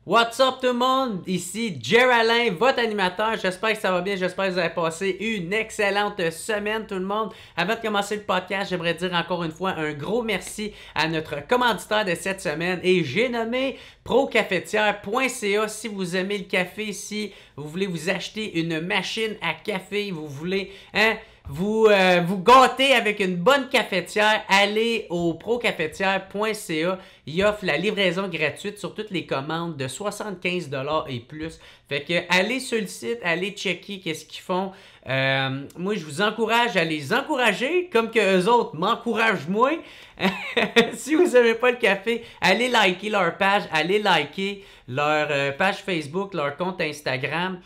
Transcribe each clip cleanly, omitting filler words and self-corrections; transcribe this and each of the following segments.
What's up tout le monde? Ici Jer Alain, votre animateur. J'espère que ça va bien. J'espère que vous avez passé une excellente semaine tout le monde. Avant de commencer le podcast, j'aimerais dire encore une fois un gros merci à notre commanditaire de cette semaine. Et j'ai nommé procafetière.ca. Si vous aimez le café, si vous voulez vous acheter une machine à café, vous voulez vous gâter avec une bonne cafetière, allez au procafetière.ca. Il offre la livraison gratuite sur toutes les commandes de 75$ et plus. Fait que allez sur le site, allez checker qu'est-ce qu'ils font. Moi, je vous encourage à les encourager comme que eux autres m'encouragent moi. Si vous n'aimez pas le café, allez liker leur page, allez liker leur page Facebook, leur compte Instagram.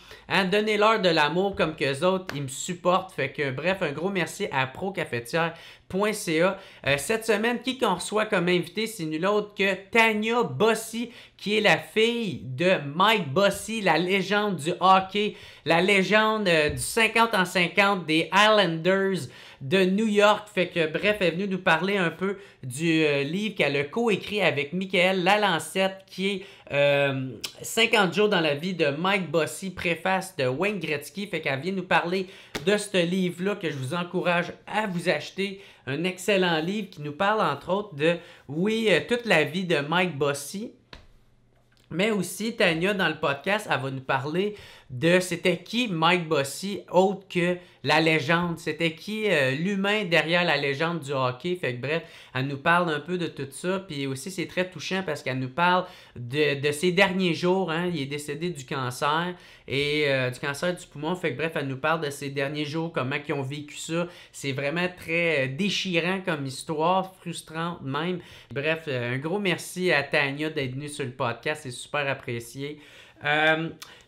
Donnez-leur de l'amour comme que eux autres, ils me supportent. Fait que bref, un gros merci à procafetière.ca. Cette semaine, qui qu'on reçoit comme invité, c'est nul autre que Tanya Bossy, qui est la fille de Mike Bossy, la légende du hockey, la légende du 50 en 50 des Islanders de New York. Fait que bref, elle est venue nous parler un peu du livre qu'elle a coécrit avec Michael Lalancette, qui est 50 jours dans la vie de Mike Bossy, préface de Wayne Gretzky. Fait qu'elle vient nous parler de ce livre-là que je vous encourage à vous acheter. Un excellent livre qui nous parle entre autres de, toute la vie de Mike Bossy. Mais aussi, Tanya, dans le podcast, elle va nous parler de c'était qui Mike Bossy, autre que la légende. C'était qui l'humain derrière la légende du hockey. Fait que bref, elle nous parle un peu de tout ça. Puis aussi, c'est très touchant parce qu'elle nous parle de ses derniers jours. Il est décédé du cancer et du cancer du poumon. Fait que bref, elle nous parle de ses derniers jours, comment ils ont vécu ça. C'est vraiment très déchirant comme histoire, frustrante même. Bref, un gros merci à Tanya d'être venue sur le podcast. C'est super apprécié.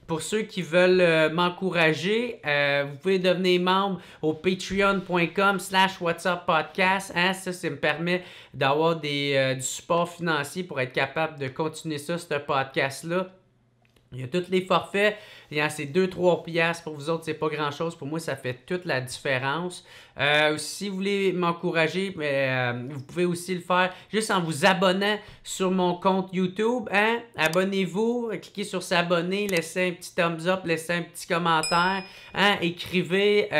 Pour ceux qui veulent m'encourager, vous pouvez devenir membre au patreon.com/whatsuppodcast. Ça me permet d'avoir du support financier pour être capable de continuer ce podcast-là. Il y a tous les forfaits. C'est 2-3 piastres pour vous autres, c'est pas grand-chose. Pour moi, ça fait toute la différence. Si vous voulez m'encourager, vous pouvez aussi le faire juste en vous abonnant sur mon compte YouTube. Abonnez-vous, cliquez sur s'abonner, laissez un petit thumbs up, laissez un petit commentaire. Écrivez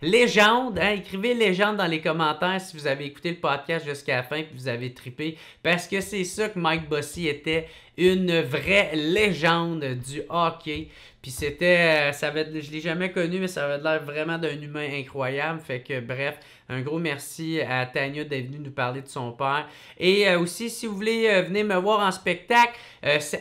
légende. Écrivez légende dans les commentaires si vous avez écouté le podcast jusqu'à la fin et vous avez trippé. Parce que c'est ça que Mike Bossy était, une vraie légende du hockey. Puis c'était, je l'ai jamais connu, mais ça avait l'air vraiment d'un humain incroyable. Fait que bref, un gros merci à Tanya d'être venue nous parler de son père. Et aussi, si vous voulez venir me voir en spectacle,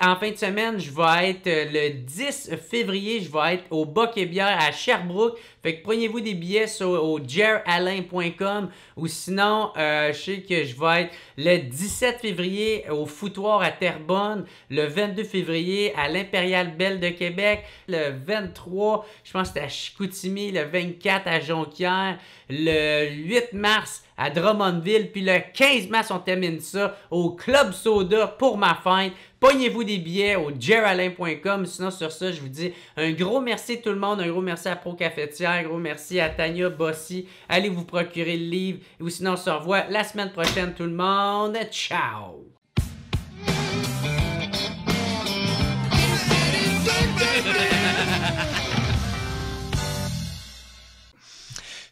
en fin de semaine, je vais être le 10 février, je vais être au Boc et Bière à Sherbrooke. Fait que prenez-vous des billets au jeralain.com ou sinon, je sais que je vais être le 17 février au Foutoir à Terrebonne, le 22 février à l'Impérial Belle de Québec, le 23, je pense que c'était à Chicoutimi, le 24 à Jonquière, le 8 mars à Drummondville, puis le 15 mars, on termine ça au Club Soda pour ma fête. Pognez-vous des billets au jeralain.com. Sinon, sur ça, je vous dis un gros merci tout le monde, un gros merci à Procafetière, un gros merci à Tanya Bossy. Allez vous procurer le livre. Ou sinon, on se revoit la semaine prochaine tout le monde. Ciao!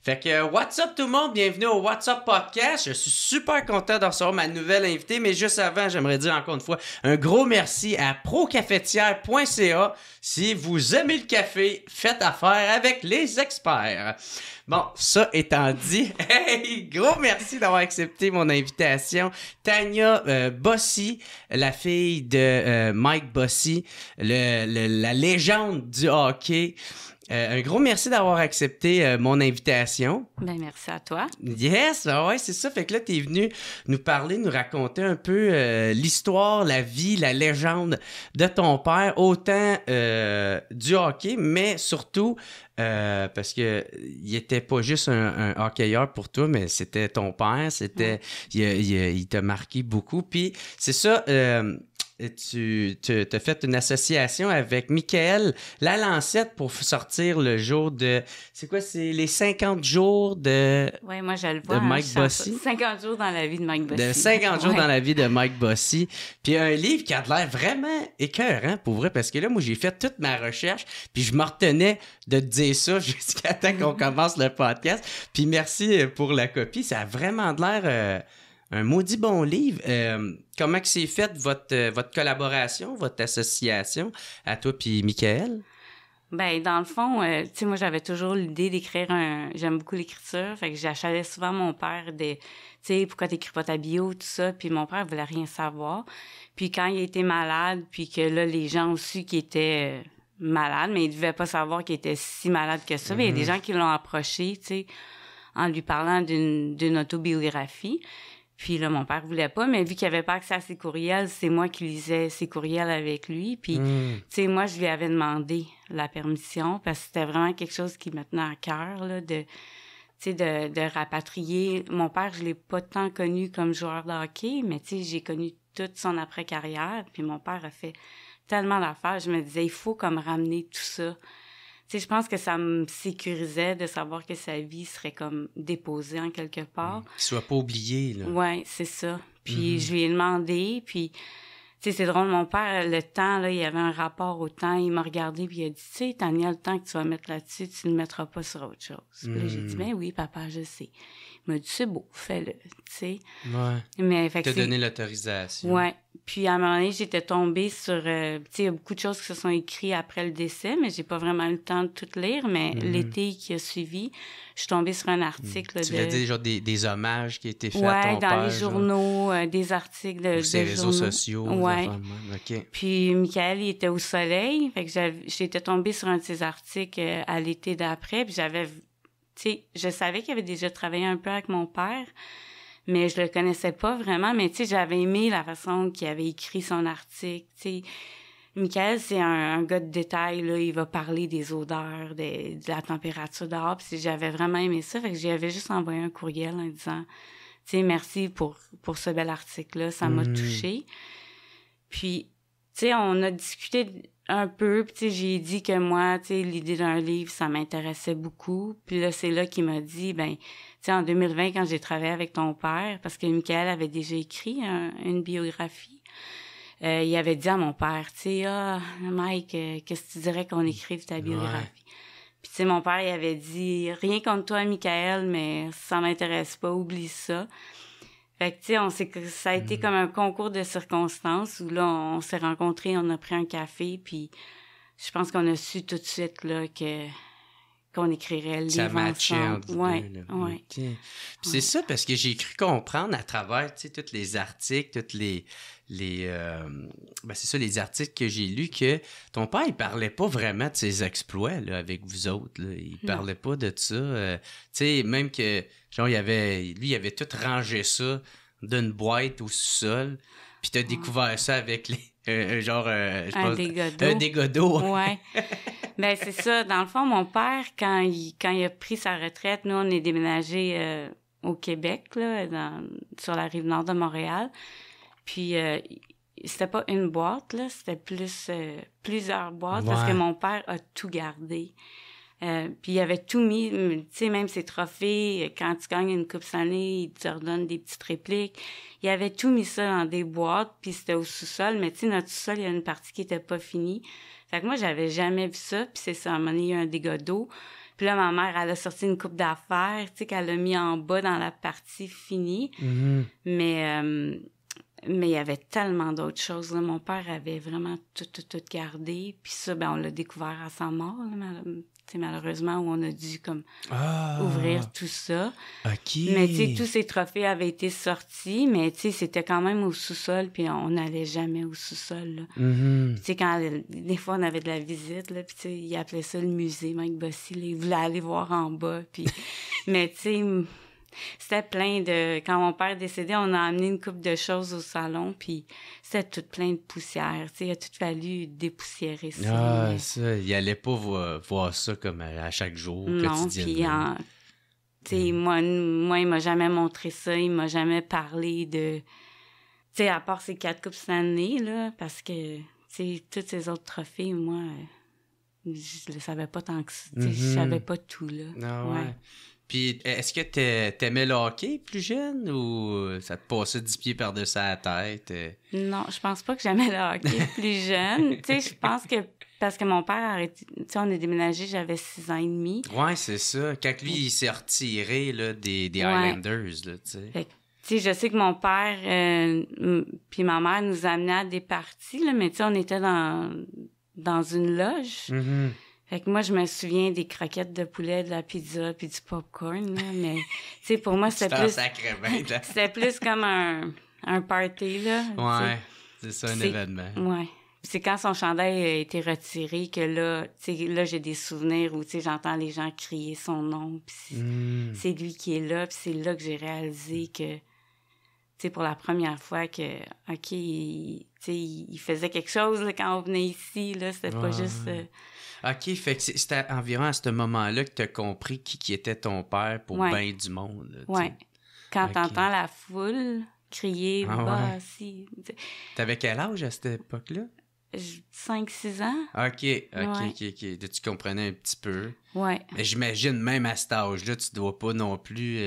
Fait que, what's up tout le monde? Bienvenue au What's Up Podcast. Je suis super content de recevoir ma nouvelle invitée, mais juste avant, j'aimerais dire encore une fois un gros merci à procafetière.ca. Si vous aimez le café, faites affaire avec les experts. Bon, ça étant dit, hey, gros merci d'avoir accepté mon invitation. Tanya Bossy, la fille de Mike Bossy, la légende du hockey. Un gros merci d'avoir accepté mon invitation. Ben merci à toi. Yes, ouais, c'est ça. Fait que là, t'es venu nous parler, nous raconter un peu l'histoire, la vie, la légende de ton père, autant du hockey, mais surtout parce que il était pas juste un hockeyeur pour toi, mais c'était ton père, c'était il t'a marqué beaucoup. Puis c'est ça. tu as fait une association avec Michael Lalancette pour sortir le jour de... C'est quoi? C'est les 50 jours de... Oui, moi, je le vois. De Mike Bossy. 50 jours dans la vie de Mike Bossy. De 50 jours dans la vie de Mike Bossy. Puis un livre qui a l'air vraiment écœurant, pour vrai, parce que là, moi, j'ai fait toute ma recherche, puis je me retenais de te dire ça jusqu'à temps qu'on commence le podcast. Puis merci pour la copie. Ça a vraiment de l'air... un maudit bon livre. Comment que c'est fait votre collaboration, votre association à toi puis Michael? Ben dans le fond, tu sais, moi j'avais toujours l'idée d'écrire j'aime beaucoup l'écriture, fait que j'achetais souvent mon père tu sais, pourquoi t'écris pas ta bio, tout ça, puis mon père voulait rien savoir. Puis quand il était malade, puis que là, les gens aussi qui étaient malades, mais ils devaient pas savoir qu'il était si malade que ça, mais il y a des gens qui l'ont approché, tu sais, en lui parlant d'une autobiographie. Puis là, mon père voulait pas, mais vu qu'il avait pas accès à ses courriels, c'est moi qui lisais ses courriels avec lui. Puis, tu sais, moi, je lui avais demandé la permission parce que c'était vraiment quelque chose qui me tenait à cœur, là, tu sais, de rapatrier. Mon père, je l'ai pas tant connu comme joueur de hockey, mais tu sais, j'ai connu toute son après-carrière. Puis mon père a fait tellement d'affaires. Je me disais, il faut comme ramener tout ça. Tu sais, je pense que ça me sécurisait de savoir que sa vie serait comme déposée en quelque part. Qu'il soit pas oublié, là. Ouais, c'est ça. Puis je lui ai demandé, puis tu sais, c'est drôle, mon père, le temps, là, il y avait un rapport au temps, il m'a regardé puis il a dit, tu sais, Tania, le temps que tu vas mettre là-dessus, tu ne le mettras pas sur autre chose. Puis là, j'ai dit, ben oui, papa, je sais. Il m'a dit, c'est beau, fais-le, tu sais. Ouais. Mais, fait que t'as donné l'autorisation. Ouais. Puis à un moment donné, j'étais tombée sur... tu sais, il y a beaucoup de choses qui se sont écrites après le décès, mais j'ai pas vraiment eu le temps de tout lire. Mais l'été qui a suivi, je suis tombée sur un article Tu voulais dire genre des hommages qui étaient faits ouais, à ton père? dans les journaux, des articles de Ou ses réseaux journaux. sociaux. Ouais. OK. Puis Michael, il était au soleil. Fait que j'étais tombée sur un de ses articles à l'été d'après. Puis j'avais... Tu sais, je savais qu'il avait déjà travaillé un peu avec mon père, mais je le connaissais pas vraiment. Mais tu sais, j'avais aimé la façon qu'il avait écrit son article. Tu sais, Michael, c'est un gars de détail, là. Il va parler des odeurs, de la température dehors. Puis j'avais vraiment aimé ça. Fait que j'avais juste envoyé un courriel en disant, tu sais, merci pour ce bel article-là. Ça m'a touchée. Puis, tu sais, on a discuté un peu, puis tu sais, j'ai dit que moi, tu sais, l'idée d'un livre, ça m'intéressait beaucoup. Puis là, c'est là qu'il m'a dit, ben, tu sais, en 2020, quand j'ai travaillé avec ton père, parce que Michael avait déjà écrit une biographie, il avait dit à mon père, tu sais, Mike, qu'est-ce que tu dirais qu'on écrive ta biographie? Ouais. Puis tu sais, mon père, il avait dit, rien contre toi, Michael, mais ça m'intéresse pas, oublie ça. Fait que, tu sais, ça a été comme un concours de circonstances où là, on s'est rencontrés, on a pris un café, puis je pense qu'on a su tout de suite, là, qu'on écrirait le livre ensemble. Ouais. Okay. Puis c'est ça, parce que j'ai cru comprendre à travers, tu sais, tous les articles, tous ben c'est ça, les articles que j'ai lus, que ton père, il parlait pas vraiment de ses exploits, là, avec vous autres, là. Il parlait pas de ça. Tu sais, même que, genre, il avait tout rangé ça d'une boîte au sous-sol, puis t'as découvert ça avec un dégât un dégât d'eau. Ouais. Ben, c'est ça. Dans le fond, mon père, quand il a pris sa retraite, nous, on est déménagés au Québec, là, sur la rive nord de Montréal. Puis, c'était pas une boîte, là, c'était plusieurs boîtes, parce que mon père a tout gardé. Puis il avait tout mis, tu sais, même ses trophées, quand tu gagnes une Coupe Stanley, il te redonne des petites répliques. Il avait tout mis ça dans des boîtes, puis c'était au sous-sol, mais tu sais, notre sous-sol, il y a une partie qui était pas finie. Fait que moi, j'avais jamais vu ça, puis c'est ça, à un moment donné, il y a un dégât d'eau. Puis là, ma mère, elle a sorti une coupe d'affaires, tu sais, qu'elle a mis en bas dans la partie finie. Mm-hmm. Mais il y avait tellement d'autres choses, là. Mon père avait vraiment tout gardé. Puis ça, ben on l'a découvert à sa mort, là, malheureusement, où on a dû comme ouvrir tout ça. OK. Mais tu sais, tous ces trophées avaient été sortis, mais tu sais, c'était quand même au sous-sol, puis on n'allait jamais au sous-sol, là. Mm-hmm. Tu sais, quand des fois, on avait de la visite, là, puis tu sais, ils appelaient ça le musée Mike Bossy, là, ils voulaient aller voir en bas, puis... mais tu sais... C'était plein de... Quand mon père est décédé, on a amené une couple de choses au salon, puis c'était tout plein de poussière. Tu sais, il a tout fallu dépoussiérer ça. Ah, ça, il allait pas voir ça comme à chaque jour, quotidiennement. Puis, tu sais, moi, il m'a jamais montré ça, il m'a jamais parlé de... sais, à part ces 4 coupes cette année, là, parce que, tu sais, tous ces autres trophées, moi, je le savais pas tant que ça. Tu sais, je savais pas tout, là. Ah ouais. Puis, est-ce que t'aimais le hockey plus jeune ou ça te passait 10 pieds par-dessus la tête? Non, je pense pas que j'aimais le hockey plus jeune. Tu sais, je pense que parce que mon père a arrêté... Tu sais, on est déménagé, j'avais 6 ans et demi. Ouais, c'est ça. Quand lui, il s'est retiré là, des Highlanders, là, tu sais. Fait que, tu sais, je sais que mon père puis ma mère nous amenaient à des parties, là, mais tu sais, on était dans une loge. Fait que moi, je me souviens des croquettes de poulet, de la pizza, puis du popcorn, là, mais, tu sais, pour moi, c'était plus... C'était plus comme un party, là. Ouais, c'est ça, un événement. Ouais. C'est quand son chandail a été retiré que là, tu sais, là, j'ai des souvenirs où, tu sais, j'entends les gens crier son nom, puis c'est lui qui est là, puis c'est là que j'ai réalisé que, tu sais, pour la première fois que, OK, tu sais, il faisait quelque chose, là, quand on venait ici, là, c'était pas juste... OK, fait que c'était environ à ce moment-là que t'as compris qui était ton père pour bien du monde. Là, ouais. Quand t'entends la foule crier, si... T'avais quel âge à cette époque-là? 5-6 ans. OK. Tu comprenais un petit peu. Ouais. Mais j'imagine, même à cet âge-là, tu dois pas non plus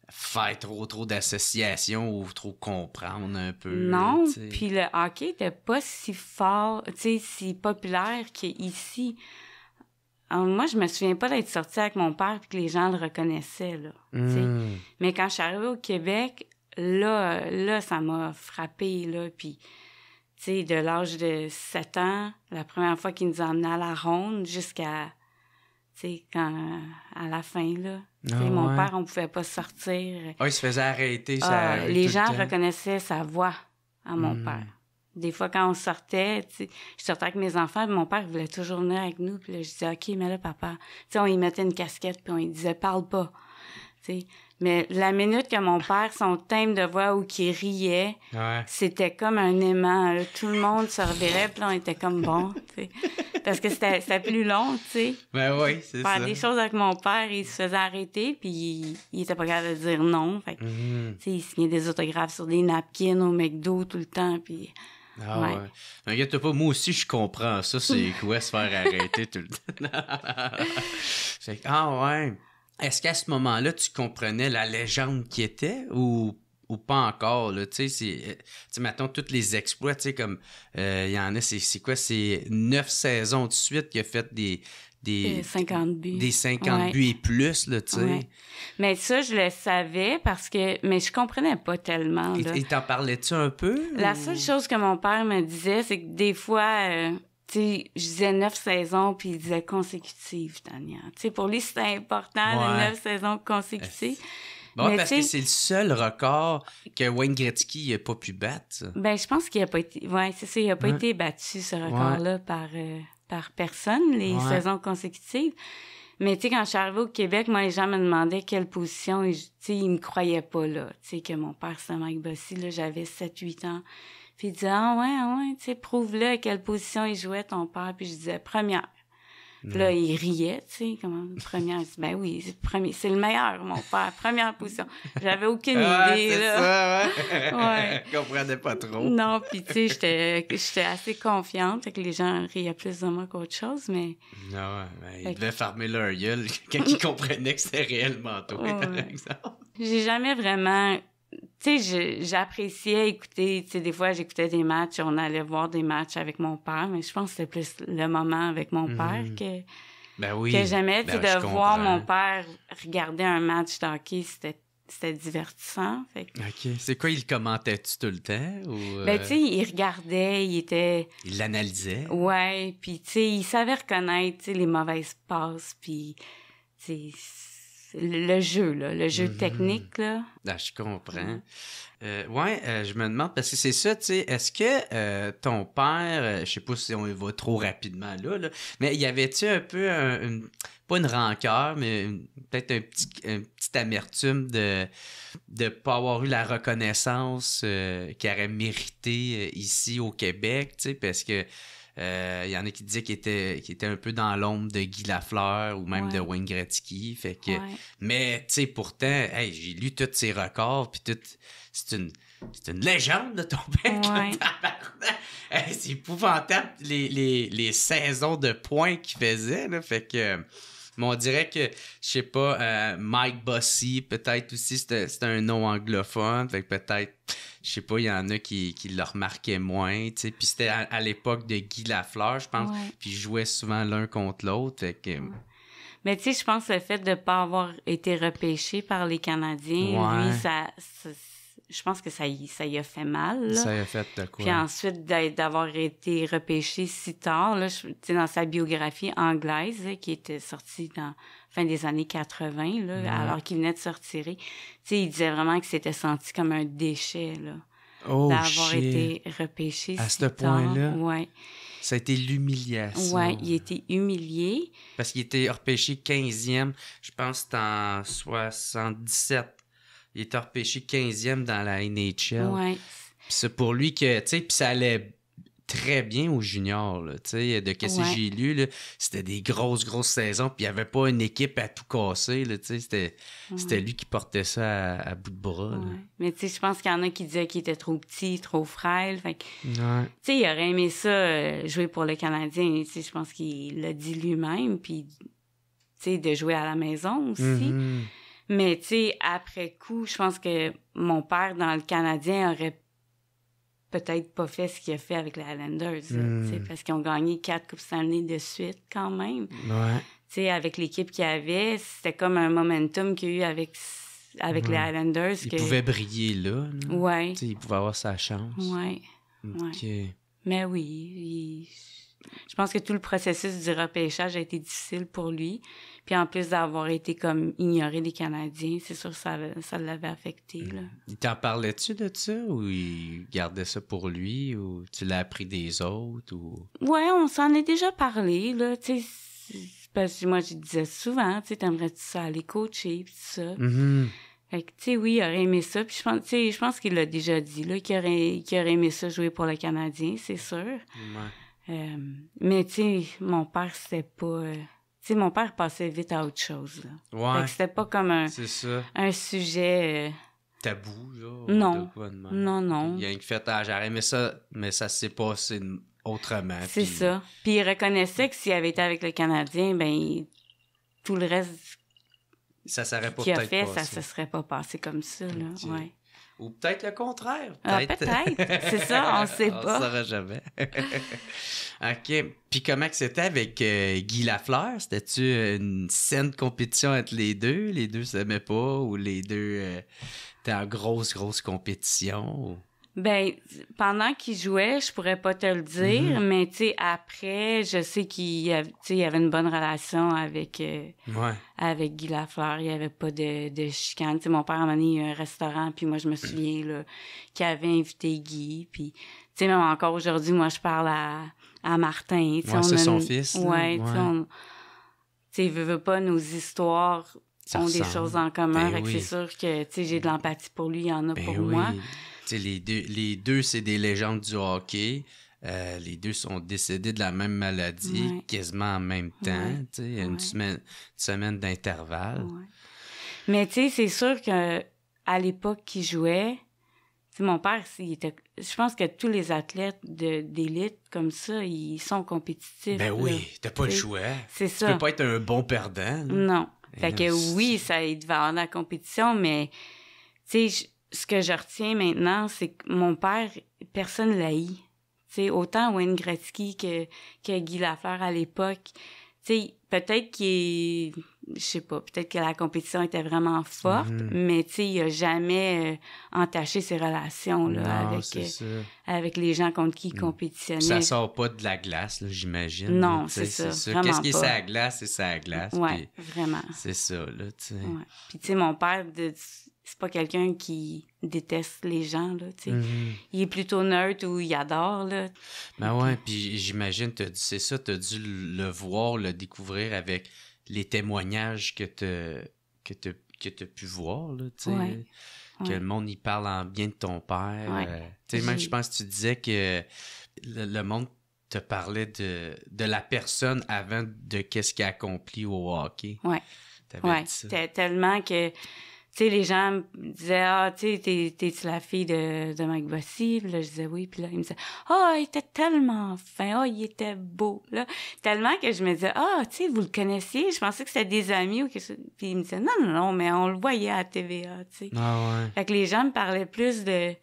faire trop d'associations ou trop comprendre un peu. Non, puis le hockey était pas si fort, tu sais, si populaire qu'ici. Alors, moi, je me souviens pas d'être sortie avec mon père puis que les gens le reconnaissaient, là. Mais quand je suis arrivée au Québec, là, ça m'a frappée, là, puis... Tu sais, de l'âge de 7 ans, la première fois qu'il nous a emmenés à la ronde jusqu'à, tu sais, à la fin, là. Tu sais, mon père, on pouvait pas sortir. Ah, il se faisait arrêter. Les gens reconnaissaient sa voix à mon père. Des fois, quand on sortait, tu sais, je sortais avec mes enfants, mon père voulait toujours venir avec nous. Puis là, je disais, OK, mais là, papa. Tu sais, on y mettait une casquette, puis on lui disait, parle pas. Tu sais. Mais la minute que mon père, son thème de voix ou qu'il riait, c'était comme un aimant. Là. Tout le monde se revirait, puis là, on était comme bon, tu sais. Parce que c'était plus long, tu sais. Ben oui, c'est ça. Faire des choses avec mon père, il se faisait arrêter, puis il était pas capable de dire non. Fait que, tu sais, il signait des autographes sur des napkins au McDo tout le temps, puis... Ah ouais. T'inquiète pas, moi aussi, je comprends ça, c'est quoi se faire arrêter tout le temps. Fait que, ouais... Est-ce qu'à ce moment-là, tu comprenais la légende qui était ou pas encore, là? Tu sais, mettons, tous les exploits, tu sais, comme, il y en a, c'est quoi? C'est 9 saisons de suite qu'il a fait des 50 buts. Des 50 buts et plus, là, tu sais. Ouais. Mais ça, je le savais mais je comprenais pas tellement, là. Et t'en parlais-tu un peu? La seule chose que mon père me disait, c'est que des fois... tu sais, je disais 9 saisons, puis il disait consécutives, Tania. Tu sais, pour lui, c'était important, les 9 saisons consécutives. Bon, mais parce que c'est le seul record que Wayne Gretzky n'a pas pu battre, ça. Ben, je pense qu'il n'a pas été... Ouais, c'est ça, il n'a pas été battu, ce record-là, par personne, les saisons consécutives. Mais, tu sais, quand je suis arrivée au Québec, moi, les gens me demandaient quelle position, et tu sais, ils me croyaient pas, là. Tu sais, que mon père, c'était Mike Bossy, là, j'avais 7-8 ans. Puis il disait, ah ouais, tu sais, prouve-le à quelle position il jouait ton père. Puis je disais, première. Puis là, il riait, tu sais, comment, première. Je dis, ben oui, c'est le meilleur, mon père, première position. J'avais aucune idée, c'est là. Ça, ouais. Je comprenais pas trop. Non, puis tu sais, j'étais assez confiante, fait que les gens riaient plus de moi qu'autre chose, mais... Non, ben, ils devaient fermer leur gueule quand ils comprenaient que c'était réellement toi, par exemple. J'ai jamais vraiment... Tu sais, j'appréciais écouter, tu sais, des fois, j'écoutais des matchs, on allait voir des matchs avec mon père, mais je pense que c'était plus le moment avec mon père que j'aimais, tu sais, de voir mon père regarder un match de hockey, c'était divertissant. Fait que... OK. C'est quoi, il commentait-tu tout le temps? Ou, Ben, tu sais, il regardait, il l'analysait? Ouais, puis tu sais, il savait reconnaître, tu sais, les mauvaises passes, puis, tu sais... Le jeu, là, le jeu technique, là. Ah, je comprends. Je me demande, parce que c'est ça, tu sais, est-ce que ton père, je sais pas si on y va trop rapidement là, mais y avait-tu un peu, pas une rancœur, mais peut-être un petit amertume de pas avoir eu la reconnaissance qu'il aurait mérité ici au Québec, tu sais, parce que Il y en a qui disaient qu'il était un peu dans l'ombre de Guy Lafleur ou même de Wayne Gretzky. Fait que, mais, tu sais, pourtant, hey, j'ai lu tous ses records, puis tout... C'est une légende de ton père. Hey, c'est épouvantable, les saisons de points qu'il faisait, là. Fait que... Mais on dirait que, je sais pas, Mike Bossy, peut-être aussi, c'était un nom anglophone. Fait que peut-être, je sais pas, il y en a qui le remarquaient moins, tu sais. Puis c'était à l'époque de Guy Lafleur, je pense. Puis ils jouaient souvent l'un contre l'autre. Fait que... Mais tu sais, je pense que le fait de pas avoir été repêché par les Canadiens, lui, je pense que ça y a fait mal. Là. Ça y a fait de quoi? Puis ensuite, d'avoir été repêché si tard, là, dans sa biographie anglaise, là, qui était sortie dans fin des années 80, là, alors qu'il venait de se retirer, il disait vraiment qu'il s'était senti comme un déchet, là, d'avoir été repêché à si ce point-là? Ouais. Ça a été l'humiliation. Ouais, il a été humilié. Parce qu'il était repêché 15e, je pense que c'était en 77. Il était repêché 15e dans la NHL. Ouais. Puis c'est pour lui que, tu sais, puis ça allait très bien aux juniors, là, tu sais, de qu'est-ce que j'ai lu, là, c'était des grosses saisons, puis il n'y avait pas une équipe à tout casser, là, tu sais, c'était lui qui portait ça à bout de bras, là. Mais tu sais, je pense qu'il y en a qui disaient qu'il était trop petit, trop frêle, fait que, tu Ouais. sais, il aurait aimé ça, jouer pour le Canadien, tu sais, je pense qu'il l'a dit lui-même, puis, tu sais, de jouer à la maison aussi. Mm-hmm. Mais, tu sais, après coup, je pense que mon père, dans le Canadien, aurait peut-être pas fait ce qu'il a fait avec les Highlanders, tu sais, parce qu'ils ont gagné 4 Coupes Stanley de suite, quand même. Ouais. Tu sais, avec l'équipe qu'il y avait, c'était comme un momentum qu'il y a eu avec les Highlanders. Il pouvait briller là. Ouais. Tu sais, il pouvait avoir sa chance. Ouais. OK. Mais oui, je pense que tout le processus du repêchage a été difficile pour lui. Puis en plus d'avoir été comme ignoré des Canadiens, c'est sûr que ça l'avait affecté, là. Il t'en parlait-tu de ça ou il gardait ça pour lui ou tu l'as appris des autres ou... Ouais, on s'en est déjà parlé, là, tu sais, parce que moi, je disais souvent, tu sais, t'aimerais-tu ça aller coacher, pis tout ça. Mm-hmm. Fait que, tu sais, oui, il aurait aimé ça, puis je pense qu'il l'a déjà dit, là, qu'il aurait aimé ça jouer pour le Canadien, c'est sûr. Ouais. Mais, tu sais, mon père, c'était pas... tu sais, mon père passait vite à autre chose, là. Ouais. Fait que c'était pas comme un sujet... tabou, genre? Non. De quoi de même. Non. Il y a une fait, j'aurais aimé ça, mais ça s'est passé autrement. C'est puis... ça. Puis il reconnaissait que s'il avait été avec le Canadien, ben tout le reste ça serait pas qu'il a peut-être fait, passé. ça se serait pas passé comme ça, là. Okay. Ouais. Ou peut-être le contraire. Peut-être. C'est ça, on sait pas. On saura jamais. OK. Puis comment que c'était avec Guy Lafleur? C'était-tu une saine compétition entre les deux? Les deux s'aimaient pas? Ou les deux étaient en grosse compétition? Ou... Ben, pendant qu'il jouait, je pourrais pas te le dire, mais tu sais, après, je sais qu'il y avait une bonne relation avec Guy Lafleur. Il y avait pas de chicane. Tu sais, mon père a amené un restaurant, puis moi, je me souviens là, qu'il avait invité Guy. Puis, tu sais, même encore aujourd'hui, moi, je parle à Martin. C'est son fils. Ouais, tu sais, veut pas, nos histoires ont des choses en commun. Fait que c'est sûr que, tu sais, j'ai de l'empathie pour lui, il y en a pour moi. T'sais, les deux, c'est des légendes du hockey. Les deux sont décédés de la même maladie, quasiment en même temps. Il y a une semaine d'intervalle. Ouais. Mais tu sais, c'est sûr que à l'époque qu'il jouait, mon père, je pense que tous les athlètes d'élite comme ça, ils sont compétitifs. Ben oui, t'as pas le choix. C'est ça. Tu peux pas être un bon perdant. Là. Non. Fait que oui, il devait avoir de la compétition, mais tu sais, ce que je retiens maintenant, c'est que mon père, personne l'haït. Tu sais, autant Wayne Gretzky que Guy Lafleur à l'époque. Tu sais, peut-être je sais pas, peut-être que la compétition était vraiment forte, mais tu sais, il a jamais entaché ses relations là, avec les gens contre qui il compétitionnait. Ça sort pas de la glace, là, j'imagine. Non, c'est ça. Qu'est-ce qui est sa glace, c'est sa glace. Ouais, vraiment. C'est ça, là, tu sais. Ouais. Puis tu sais, mon père, c'est pas quelqu'un qui déteste les gens, là, tu sais. Il est plutôt neutre ou il adore, là. Ben ouais, puis j'imagine, t'as dû le voir, le découvrir avec les témoignages que t'as pu voir, là, tu sais. Que le monde, il parle en bien de ton père. Tu sais, même, je pense que tu disais que le monde te parlais de la personne avant de qu'est-ce qu'elle a accompli au hockey. Ouais. T'avais dit ça. Tellement que, tu sais, les gens me disaient, ah, tu sais, t'es-tu la fille de Mike Bossy? Puis là, je disais oui. Puis là, ils me disaient, ah, il était tellement fin. Ah, il était beau. Là, tellement que je me disais, ah, tu sais, vous le connaissiez? Je pensais que c'était des amis ou quelque chose. Puis ils me disaient, non, mais on le voyait à la TVA, tu sais. Ah ouais. Fait que les gens me parlaient plus de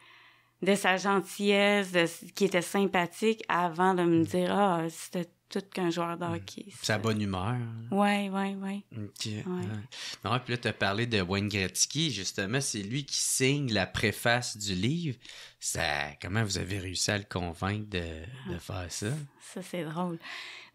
sa gentillesse, qui était sympathique avant de me dire, ah, c'était tout qu'un joueur de hockey. Sa bonne humeur. Ouais. OK. Ouais. Non, puis là, tu as parlé de Wayne Gretzky. Justement, c'est lui qui signe la préface du livre. Comment vous avez réussi à le convaincre de faire ça? Ça, c'est drôle.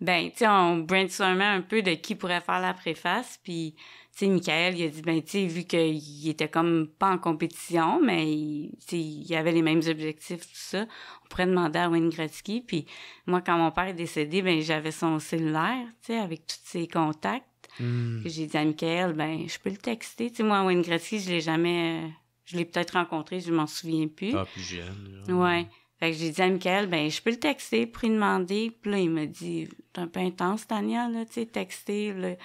Ben, tu sais, on brainstormait un peu de qui pourrait faire la préface, puis, tu sais, Michael, il a dit, ben, tu sais, vu qu'il était comme pas en compétition, mais il avait les mêmes objectifs, tout ça, on pourrait demander à Wayne Gretzky, puis moi, quand mon père est décédé, ben, j'avais son cellulaire, tu sais, avec tous ses contacts. Puis j'ai dit à Michael, ben, je peux le texter. Tu sais, moi, Wayne Gretzky, je l'ai peut-être rencontré, je m'en souviens plus. Ah, plus jeune. Ouais. Fait que j'ai dit à Michael, ben, je peux le texter pour lui demander. Puis là, il m'a dit, t'es un peu intense, Tania, là, tu sais, texter, là.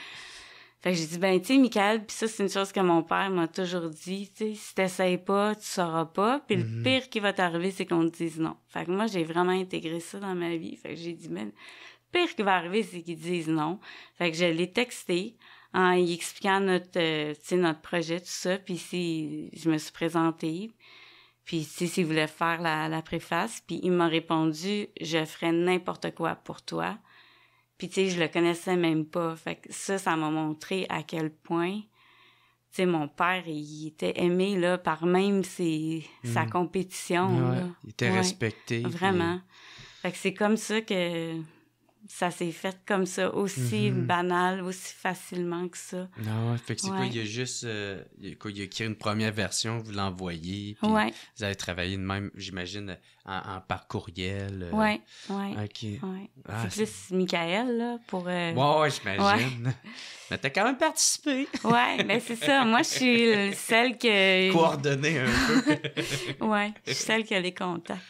Fait que j'ai dit, ben, tu sais, Michael, puis ça, c'est une chose que mon père m'a toujours dit, tu sais, si t'essayes pas, tu sauras pas. Puis le pire qui va t'arriver, c'est qu'on te dise non. Fait que moi, j'ai vraiment intégré ça dans ma vie. Fait que j'ai dit, ben, le pire qui va arriver, c'est qu'ils disent non. Fait que je l'ai texté en y expliquant notre projet, tout ça. Puis je me suis présentée. Puis, tu sais, s'il voulait faire la préface, puis il m'a répondu « Je ferais n'importe quoi pour toi ». Puis, tu sais, je le connaissais même pas. Fait que ça m'a montré à quel point, tu sais, mon père, il était aimé, là, par même sa compétition, Ouais, là. il était respecté. Vraiment. Fait que c'est comme ça que ça s'est fait comme ça, aussi banal, aussi facilement que ça. Non, fait que c'est quoi, il a juste... il a créé une première version, vous l'envoyez, puis vous avez travaillé de même, j'imagine, par courriel. Ouais. OK. Ouais. Ah, c'est plus Michael, là, pour... Ouais, j'imagine. Ouais. Mais t'as quand même participé. Ouais, mais c'est ça. Moi, je suis celle que... Coordonnée un peu. Ouais, je suis celle qui a les contacts.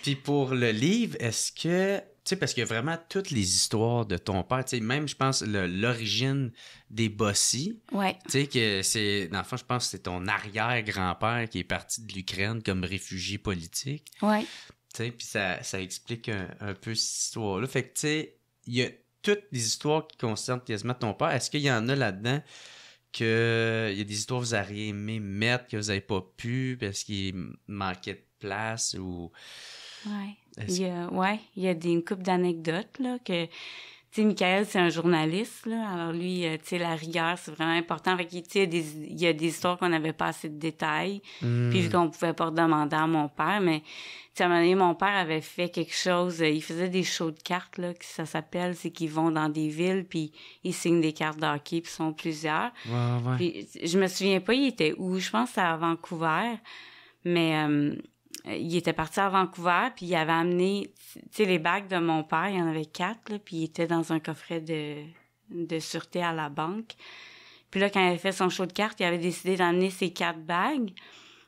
Puis pour le livre, est-ce que... Tu sais, parce que vraiment, toutes les histoires de ton père, tu sais, même, je pense, l'origine des Bossy, ouais. Tu sais, que c'est... Dans le fond, je pense que c'est ton arrière-grand-père qui est parti de l'Ukraine comme réfugié politique. Ouais. Tu sais, puis ça explique un peu cette histoire-là. Fait que, tu sais, il y a toutes les histoires qui concernent quasiment ton père. Est-ce qu'il y en a là-dedans que il y a des histoires que vous auriez aimé mettre, que vous n'avez pas pu parce qu'il manquait de place ou... Ouais. Il y a une couple d'anecdotes, là, que, tu sais, Michael, c'est un journaliste, là, alors lui, tu sais, la rigueur, c'est vraiment important. Fait que, tu sais, il y a des histoires qu'on n'avait pas assez de détails, puis vu qu'on pouvait pas demander à mon père, mais, tu sais, à un moment donné, mon père avait fait quelque chose, il faisait des shows de cartes, là, que ça s'appelle, c'est qu'ils vont dans des villes, puis ils signent des cartes de hockey, puis ils sont plusieurs. Ouais. Puis, je me souviens pas, il était où, je pense que c'était à Vancouver, mais... il était parti à Vancouver, puis il avait amené, tu sais, les bagues de mon père, il y en avait 4, là, puis il était dans un coffret de sûreté à la banque. Puis là, quand il avait fait son show de cartes, il avait décidé d'amener ses 4 bagues.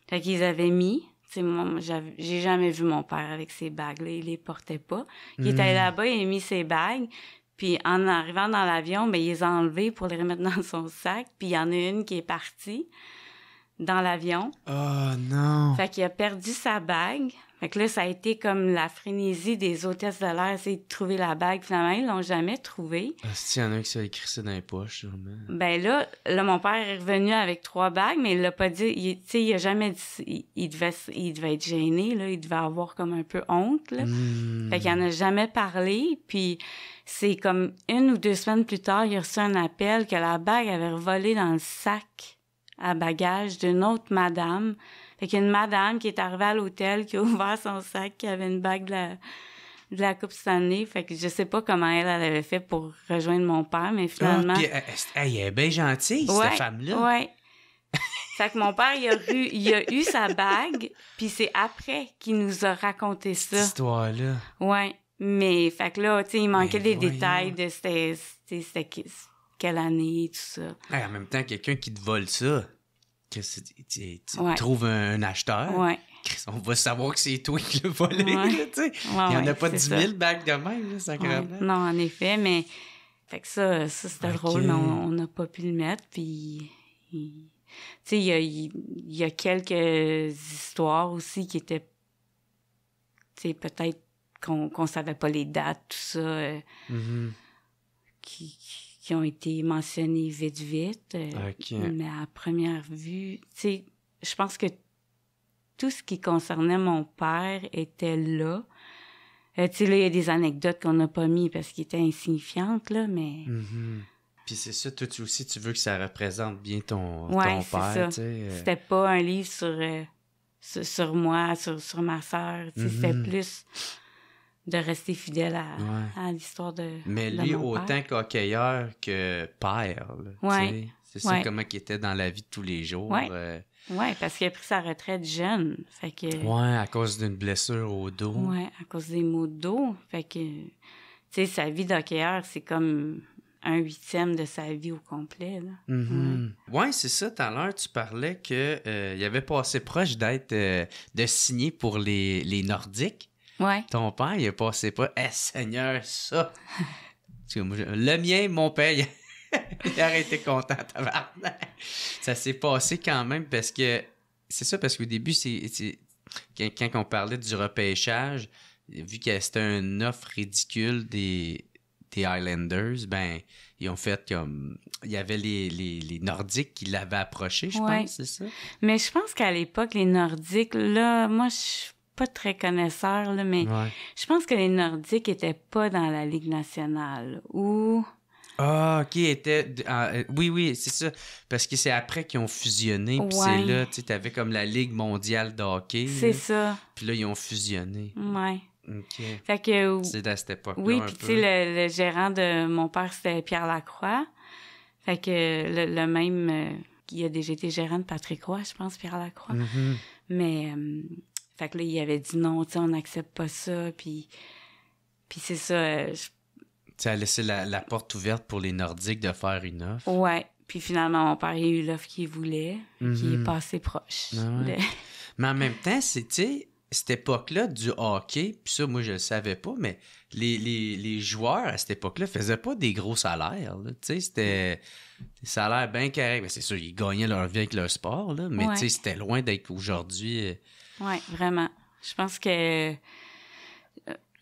Fait qu'ils avaient mis. Tu sais, moi, j'ai jamais vu mon père avec ses bagues-là, il les portait pas. Il est allé là-bas, il a mis ses bagues, puis en arrivant dans l'avion, ben il les a enlevées pour les remettre dans son sac, puis il y en a une qui est partie dans l'avion. Oh non! Fait qu'il a perdu sa bague. Fait que là, ça a été comme la frénésie des hôtesses de l'air, essayer de trouver la bague. Finalement, ils l'ont jamais trouvée. S'il y en a qui s'est écrit ça dans les poches, sûrement. Ben là, mon père est revenu avec 3 bagues, mais il l'a pas dit. Tu sais, il a jamais dit... Il devait être gêné, là. Il devait avoir comme un peu honte, là. Fait qu'il en a jamais parlé. Puis c'est comme 1 ou 2 semaines plus tard, il a reçu un appel que la bague avait volé dans le sac à bagages d'une autre madame. Fait qu'il y a une madame qui est arrivée à l'hôtel, qui a ouvert son sac, qui avait une bague de la Coupe Stanley. Fait que je sais pas comment elle avait fait pour rejoindre mon père, mais finalement... Puis elle est bien gentille, cette femme-là. Ouais. Fait que mon père, il a eu sa bague, puis c'est après qu'il nous a raconté ça. Cette histoire-là. Ouais. Mais, fait que là, tu sais, il manquait des détails de c'était quelle année, tout ça. En même temps, quelqu'un qui te vole ça, que tu trouves un acheteur, On va savoir que c'est toi qui l'as volé, Ouais. là, tu sais. Il n'y en a pas 10 c'est 000 bagues de même, là, sacrément. Ouais. Non, en effet, mais... Fait que ça c'était drôle, mais on n'a pas pu le mettre, puis... Tu sais, il y a quelques histoires aussi qui étaient... Tu sais, peut-être qu'on savait pas les dates, tout ça, qui ont été mentionnées vite. Mais à première vue, tu sais, je pense que tout ce qui concernait mon père était là. Tu sais, là, il y a des anecdotes qu'on n'a pas mis parce qu'ils étaient insignifiantes, là, mais... Puis c'est ça, toi aussi, tu veux que ça représente bien ton père, tu sais. C'était pas un livre sur moi, sur ma sœur, tu sais, c'était plus de rester fidèle à l'histoire de Mais de lui, mon autant père. qu'hockeyeur que père, là, Ouais. tu sais. C'est ça comment il était dans la vie de tous les jours. Ouais. Ouais, parce qu'il a pris sa retraite jeune, fait que... Ouais, à cause d'une blessure au dos. Ouais, à cause des maux de dos, fait que... Tu sais, sa vie d'hockeyeur, c'est comme 1/8 de sa vie au complet, là. Ouais, c'est ça. Tout à l'heure, tu parlais que il avait passé proche d'être de signer pour les Nordiques. Ouais. Ton père, il a passé pas. Eh, Seigneur, ça! Parce que moi, le mien, mon père, il aurait été content, tabarnak. Ça s'est passé quand même parce que. C'est ça, parce qu'au début, quand on parlait du repêchage, vu que c'était une offre ridicule des Highlanders, ben, ils ont fait comme... Il y avait les Nordiques qui l'avaient approché, je pense, c'est ça? Mais je pense qu'à l'époque, les Nordiques, là, moi, je suis pas très connaisseur, là, mais je pense que les Nordiques étaient pas dans la Ligue nationale, ou... Ah, OK, oui, c'est ça. Parce que c'est après qu'ils ont fusionné, puis c'est là, tu sais, t'avais comme la Ligue mondiale de hockey. C'est ça. Puis là, ils ont fusionné. Ouais. OK. Fait que... C'est à cette époque-là, oui, puis tu sais, le gérant de mon père, c'était Pierre Lacroix. Fait que le même... qui a déjà été gérant de Patrick Roy, je pense, Pierre Lacroix. Mais... fait que là, il avait dit non, tu sais, on n'accepte pas ça, puis c'est ça... Tu as laissé la porte ouverte pour les Nordiques de faire une offre. Ouais. Puis finalement, mon père, il a eu l'offre qu'il voulait, qui est passé proche. Mais en même temps, tu sais, cette époque-là du hockey, puis ça, moi, je le savais pas, mais les joueurs à cette époque-là faisaient pas des gros salaires. Tu sais, c'était des salaires bien corrects. Mais c'est sûr, ils gagnaient leur vie avec leur sport, là, mais tu sais, c'était loin d'être aujourd'hui. Oui, vraiment. Je pense que...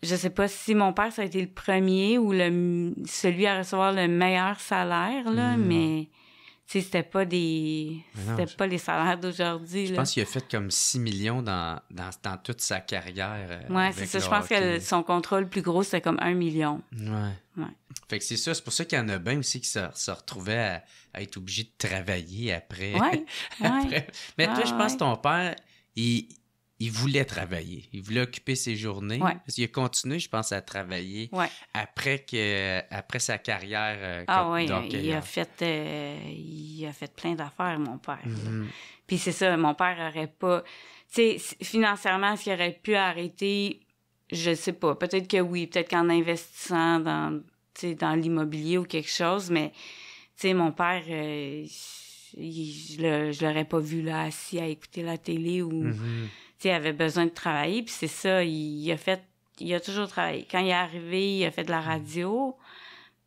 Je sais pas si mon père, ça a été le premier ou celui à recevoir le meilleur salaire, là, mais tu sais, c'était pas les salaires d'aujourd'hui. Je pense qu'il a fait comme 6 millions dans toute sa carrière. Ouais, c'est ça. Je pense que son contrat le plus gros, c'était comme 1 million. Ouais. Fait que c'est ça. C'est pour ça qu'il y en a bien aussi qui se retrouvaient à être obligés de travailler après. Ouais. Mais toi, je pense que ton père, il voulait travailler. Il voulait occuper ses journées. Ouais. Parce qu'il a continué, je pense, à travailler après sa carrière il a fait plein d'affaires, mon père. Puis c'est ça, mon père aurait pas... Tu sais, financièrement, est-ce qu'il aurait pu arrêter? Je sais pas. Peut-être que oui. Peut-être qu'en investissant dans l'immobilier ou quelque chose, mais tu sais, mon père... je l'aurais pas vu là, assis à écouter la télé ou... Il avait besoin de travailler, puis c'est ça, il a toujours travaillé. Quand il est arrivé, il a fait de la radio,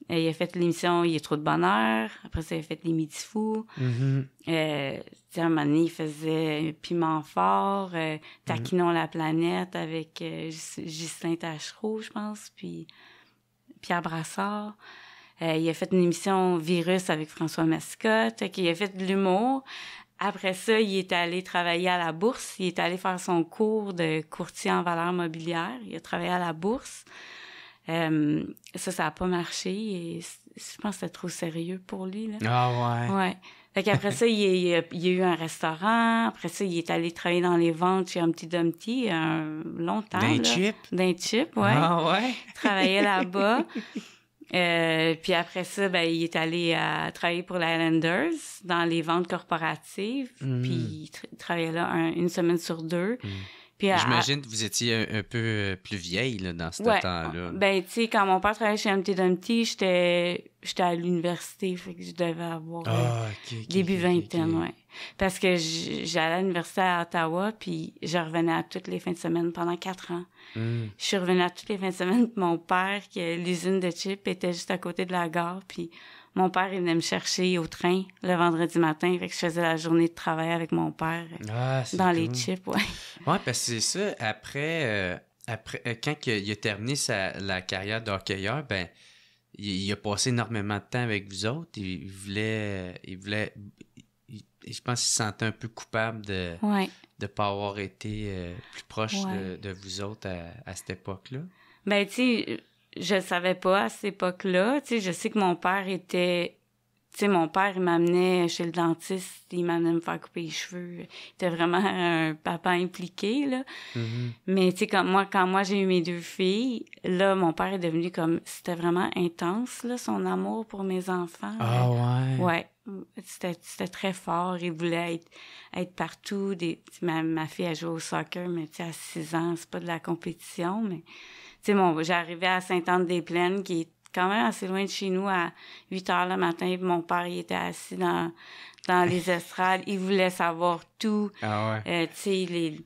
il a fait l'émission Il est trop de bonheur, après ça, il a fait Les Midis fous. À un moment donné, il faisait Piment fort, Taquinons la planète avec Ghislain Tachereau, je pense, puis Pierre Brassard. Il a fait une émission Virus avec François Mascotte, il a fait de l'humour. Après ça, il est allé travailler à la bourse. Il est allé faire son cours de courtier en valeurs mobilières. Il a travaillé à la bourse. Ça n'a pas marché. Et je pense que c'était trop sérieux pour lui, là. Ah ouais. Ouais. Fait qu'après ça, il a eu un restaurant. Après ça, il est allé travailler dans les ventes chez Humpty Dumpty longtemps. D'un chip, ouais. Ah ouais. Il travaillait là-bas. Puis après ça, ben, il est allé travailler pour les Highlanders dans les ventes corporatives. Puis il travaillait là une semaine sur 2. Puis j'imagine que vous étiez un peu plus vieille là, dans ce temps-là. Ben, tu sais, quand mon père travaillait chez Humpty Dumpty, j'étais à l'université, fait que je devais avoir début vingtaine, ouais. Parce que j'allais à l'université à Ottawa, puis je revenais à toutes les fins de semaine pendant 4 ans. Je suis revenue à toutes les fins de semaine, puis mon père, l'usine de chips, était juste à côté de la gare, puis mon père, il venait me chercher au train le vendredi matin, fait que je faisais la journée de travail avec mon père dans les chips, ouais. Ouais, parce que c'est ça, après quand il a terminé la carrière d'hockeyeur, ben, il a passé énormément de temps avec vous autres, je pense qu'il se sentait un peu coupable de ne pas avoir été plus proche de vous autres à cette époque-là. Ben, tu sais, je le savais pas à cette époque-là. Tu sais, je sais que mon père était... Tu sais, mon père, il m'amenait chez le dentiste, il m'amenait me faire couper les cheveux. Il était vraiment un papa impliqué, là. Mm-hmm. Mais, tu sais, quand moi, j'ai eu mes 2 filles, là, mon père est devenu comme... C'était vraiment intense, là, son amour pour mes enfants. Ah, ouais? Ouais. C'était très fort. Il voulait être partout. Ma fille, elle joue au soccer, mais, tu sais, à 6 ans, c'est pas de la compétition, mais... Tu sais, j'arrivais à Sainte-Anne-des-Plaines, qui est quand même assez loin de chez nous, à 8 heures le matin. Mon père, il était assis dans les estrades. Il voulait savoir tout. Ah ouais. Tu sais,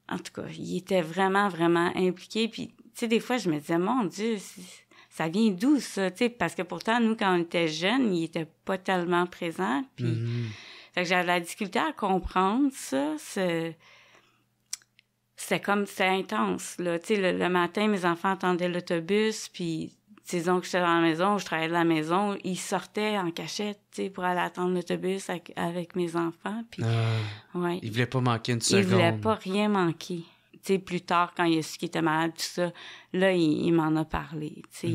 en tout cas, il était vraiment, vraiment impliqué. Puis, tu sais, des fois, je me disais, mon Dieu, ça vient d'où, ça? Tu sais, parce que pourtant, nous, quand on était jeunes, il était pas tellement présent. Puis, fait que j'avais de la difficulté à comprendre ça. C'était intense, là. Tu sais, le matin, mes enfants attendaient l'autobus, puis, disons que j'étais dans la maison, je travaillais de la maison, ils sortaient en cachette, tu sais, pour aller attendre l'autobus avec mes enfants, puis... ouais. Ils voulaient pas manquer une seconde. Ils voulaient pas rien manquer. Tu sais, plus tard, quand il a su qu'il était malade, tout ça, là, il m'en a parlé, tu sais.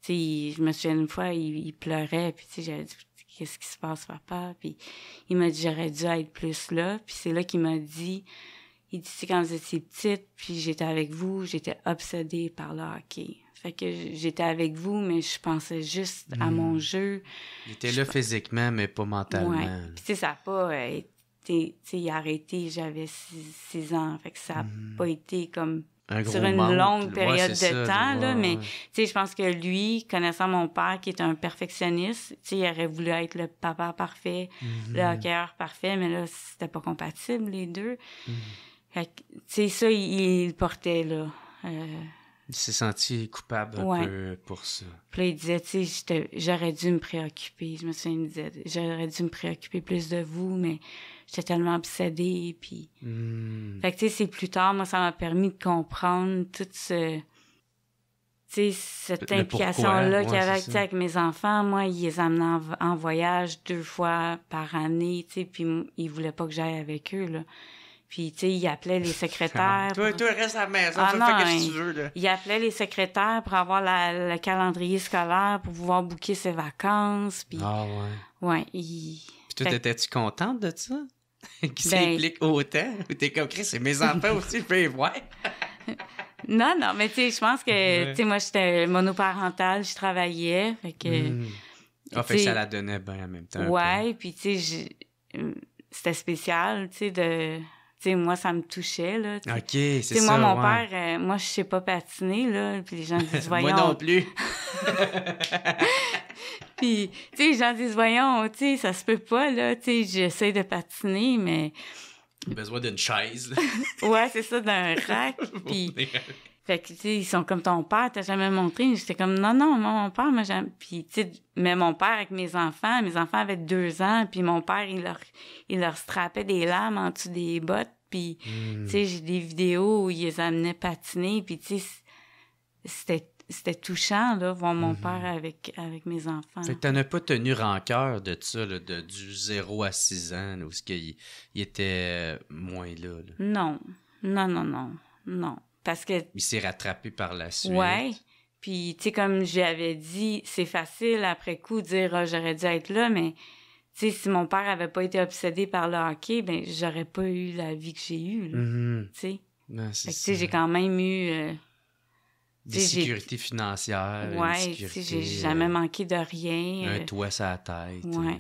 Tu sais, je me souviens une fois, il pleurait, puis, tu sais, j'avais dit... Qu'est-ce qui se passe, papa? Puis il m'a dit, j'aurais dû être plus là. Puis c'est là qu'il m'a dit... Il dit, quand vous étiez petite, puis j'étais avec vous, j'étais obsédée par le hockey. Fait que j'étais avec vous, mais je pensais juste à mon jeu. Il était là physiquement, mais pas mentalement. Ouais. Puis tu sais, ça n'a pas été... Tu sais, il a arrêté, j'avais 6 ans. Fait que ça n'a pas été comme... sur une longue période de temps, là. Mais, tu sais, je pense que lui, connaissant mon père, qui est un perfectionniste, tu sais, il aurait voulu être le papa parfait, le hockeyeur parfait, mais là, c'était pas compatible, les deux. Fait que, tu sais, ça, il le portait, là. Il s'est senti coupable un peu pour ça. Puis là, il disait, tu sais, j'aurais dû me préoccuper. Je me souviens, il me disait, j'aurais dû me préoccuper plus de vous, mais j'étais tellement obsédée, puis... Fait que, tu sais, c'est plus tard, moi, ça m'a permis de comprendre tout ce... Tu sais, cette implication-là qu'il y avait avec mes enfants. Moi, il les amenait en voyage 2 fois par année, tu sais, puis il voulait pas que j'aille avec eux, là. Puis, tu sais, il appelait les secrétaires. Toi, reste à la maison, fais ce que tu veux, là. Il appelait les secrétaires pour avoir le calendrier scolaire, pour pouvoir booker ses vacances. Puis, ouais. Puis toi, étais-tu contente de ça? Qu'il s'implique autant? Ou t'es comme, Chris, c'est mes enfants aussi, je peux les voir? Non, mais tu sais, je pense que, tu sais, moi, j'étais monoparentale, je travaillais, fait que... fait que ça la donnait bien en même temps. Ouais, puis tu sais, c'était spécial, tu sais, de... Tu sais, moi, ça me touchait, là. OK, c'est ça, moi, mon père, moi, je sais pas patiner, là, puis les gens disent, voyons... Moi non plus! Puis, tu sais, les gens disent, voyons, tu sais, ça se peut pas, là, tu sais, j'essaie de patiner, mais... Besoin d'une chaise. Ouais, c'est ça, d'un rack, puis... Fait que, tu sais, ils sont comme ton père, t'as jamais montré. J'étais comme, non, moi, mon père m'a jamais... Puis, tu sais, mais mon père avec mes enfants avaient 2 ans, puis mon père, il leur strappait des lames en dessous des bottes, puis, tu sais, j'ai des vidéos où il les amenait patiner, puis, tu sais, c'était touchant, là, voir mon père avec mes enfants. Fait que t'en as pas tenu rancœur de ça, là, du 0 à 6 ans, là, où il était moins là. Non. Parce que... Il s'est rattrapé par la suite. Ouais. Puis, tu sais, comme j'avais dit, c'est facile après coup de dire j'aurais dû être là, mais, tu sais, si mon père avait pas été obsédé par le hockey, ben j'aurais pas eu la vie que j'ai eue, là. Tu sais. Non, c'est fait que, tu sais, j'ai quand même eu... des sécurités financières. Ouais, tu sais, j'ai jamais manqué de rien. Un toit sur la tête. Ouais.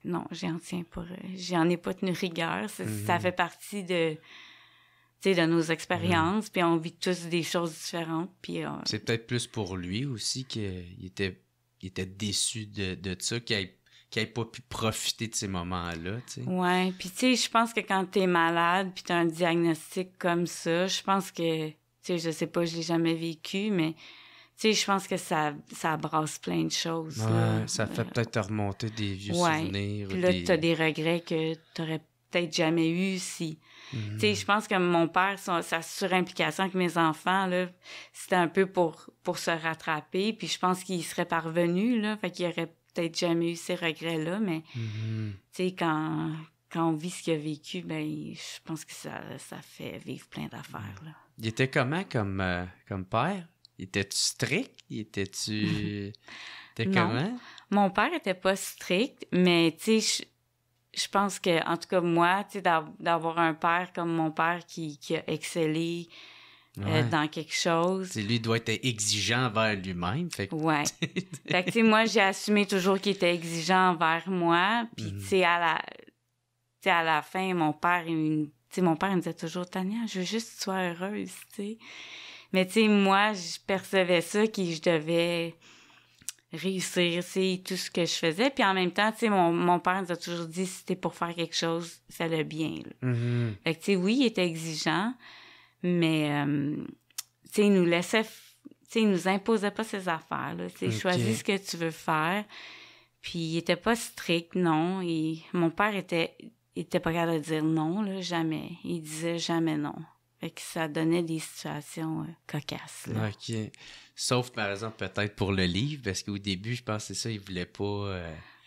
Non, j'en ai pas tenu rigueur. Ça fait partie de tu sais, de nos expériences, puis on vit tous des choses différentes, puis... C'est peut-être plus pour lui aussi qu'il était déçu de ça, qu'il ait pas pu profiter de ces moments-là, tu sais. Ouais, puis tu sais, je pense que quand t'es malade, puis t'as un diagnostic comme ça, je pense que, tu sais, je sais pas, je l'ai jamais vécu, mais... Tu sais, je pense que ça brasse plein de choses. Ouais, là. ça fait peut-être remonter des vieux souvenirs. Puis là, t'as des regrets que t'aurais peut-être jamais eu si... Tu sais, je pense que mon père, sa surimplication avec mes enfants, là, c'était un peu pour se rattraper. Puis je pense qu'il serait parvenu, là. Fait qu'il aurait peut-être jamais eu ces regrets-là. Mais, tu sais, quand on vit ce qu'il a vécu, ben je pense que ça fait vivre plein d'affaires, là. Il était comment comme père? Était-tu strict? Était comment? Mon père était pas strict, mais tu sais, je pense que, en tout cas, moi, tu sais, d'avoir un père comme mon père qui a excellé dans quelque chose. T'sais, lui doit être exigeant envers lui-même. Fait que... Ouais. Fait que, tu sais, moi, j'ai assumé toujours qu'il était exigeant envers moi. Puis, tu sais, à la fin, mon père, il me disait toujours, Tania, je veux juste que tu sois heureuse, tu sais. Mais, tu sais, moi, je percevais ça, que je devais réussir, c'est tout ce que je faisais. Puis en même temps, tu sais, mon père nous a toujours dit, si c'était pour faire quelque chose, fais-le bien. Fait que, tu sais, oui, il était exigeant, mais, tu sais, il nous laissait, tu sais, il nous imposait pas ses affaires, là. Tu sais, choisis ce que tu veux faire. Puis il était pas strict, non. Et mon père était pas capable de dire non, là, jamais. Il disait jamais non. Fait que ça donnait des situations cocasses, là. OK. Sauf, par exemple, peut-être pour le livre, parce qu'au début, je pense que c'est ça, il voulait pas...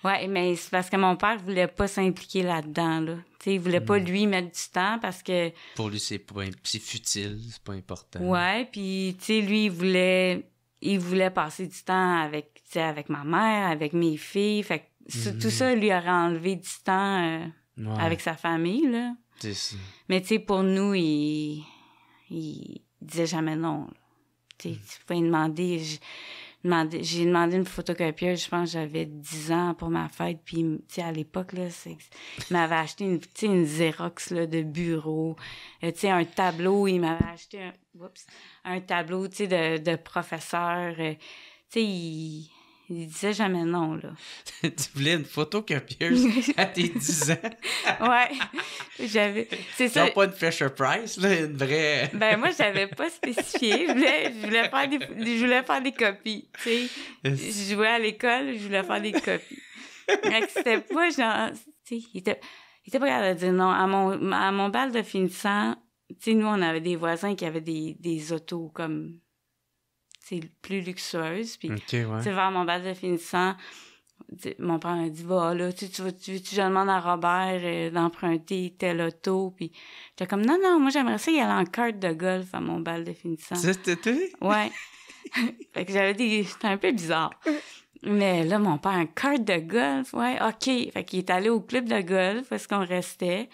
Ouais, mais c'est parce que mon père voulait pas s'impliquer là-dedans, là. Tu sais, il voulait pas, lui, mettre du temps parce que... Pour lui, c'est futile, c'est pas important. Ouais, puis, tu sais, lui, il voulait passer du temps avec ma mère, avec mes filles. Fait que tout ça lui aurait enlevé du temps avec sa famille, là. C'est ça. Mais, tu sais, pour nous, il disait jamais non, là. Tu sais, tu pouvais demander... J'ai demandé une photocopieuse, je pense que j'avais 10 ans pour ma fête, puis, tu sais, à l'époque, là, il m'avait acheté une Xerox, là, de bureau, tu sais, un tableau, il m'avait acheté un tableau, tu sais, de professeur, tu sais, il disait jamais non, là. Tu voulais une photocopieuse à tes 10 ans? Ouais, c'est ça. Non, pas une Fisher Price, là, une vraie... Ben, moi, j'avais pas spécifié. Je voulais faire des copies, tu sais. Je jouais à l'école, je voulais faire des copies. Donc, c'était pas genre... Tu sais, il était pas capable de dire non. À mon bal de finissant, tu sais, nous, on avait des voisins qui avaient des autos comme... c'est plus luxueuse. Puis, tu sais, vers mon bal de finissant, mon père m'a dit, va, là, tu je demande à Robert d'emprunter telle auto. Puis, j'étais comme, non, moi, j'aimerais ça y aller en kart de golf à mon bal de finissant. C'était? Ouais. Fait que c'était un peu bizarre. Mais là, mon père, un kart de golf, ouais, OK. Fait qu'il est allé au club de golf, parce qu'on restait.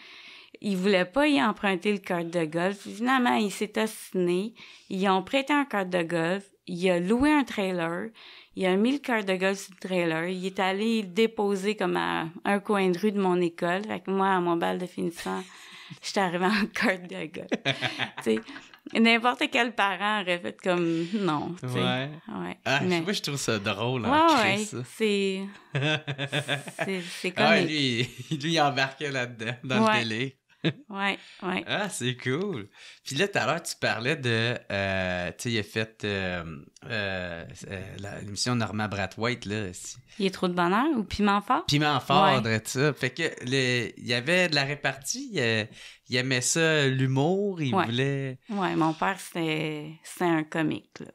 Il voulait pas y emprunter le kart de golf. Finalement, il s'est ostiné. Ils ont prêté un kart de golf. Il a loué un trailer. Il a mis le kart de golf sur le trailer. Il est allé le déposer comme à un coin de rue de mon école. Fait que moi, à mon bal de finissant, j'étais arrivée en kart de golf. Tu sais, n'importe quel parent aurait fait comme non. Tu sais. Ouais. Ah, moi, je trouve ça drôle, ça. C'est comique. Ah, lui, il embarquait là-dedans, dans le délire. Ouais. Ah, c'est cool. Puis là, tout à l'heure, tu parlais de... tu sais, il a fait l'émission Norma Brathwaite, là. Il est trop de bonheur ou Piment fort? Piment fort, ça. Fait que il y avait de la répartie, il aimait ça, l'humour, il voulait... Ouais, mon père, c'était un comique, là.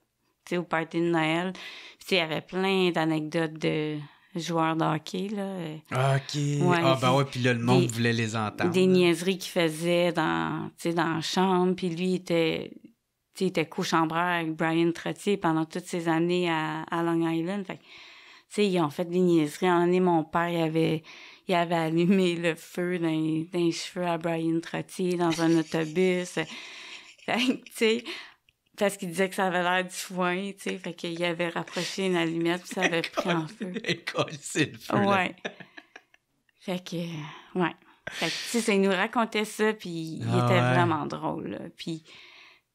Tu sais, au party de Noël. Puis, tu sais, il y avait plein d'anecdotes de... joueur de hockey, là. OK. Puis là, le monde voulait les entendre. Des niaiseries qu'il faisait dans la chambre. Puis lui, il était co-chambreur avec Brian Trottier pendant toutes ces années à Long Island. Fait que, tu sais, ils ont fait des niaiseries. En année, mon père, il avait allumé le feu dans les cheveux à Brian Trottier dans un autobus. Fait que, tu sais... Parce qu'il disait que ça avait l'air du foin, tu sais. Fait qu'il avait rapproché une allumette, puis ça avait pris en feu. C'est le feu, ouais. Fait que, ouais. Fait que, tu sais, il nous racontait ça, puis il était vraiment drôle, là. Puis,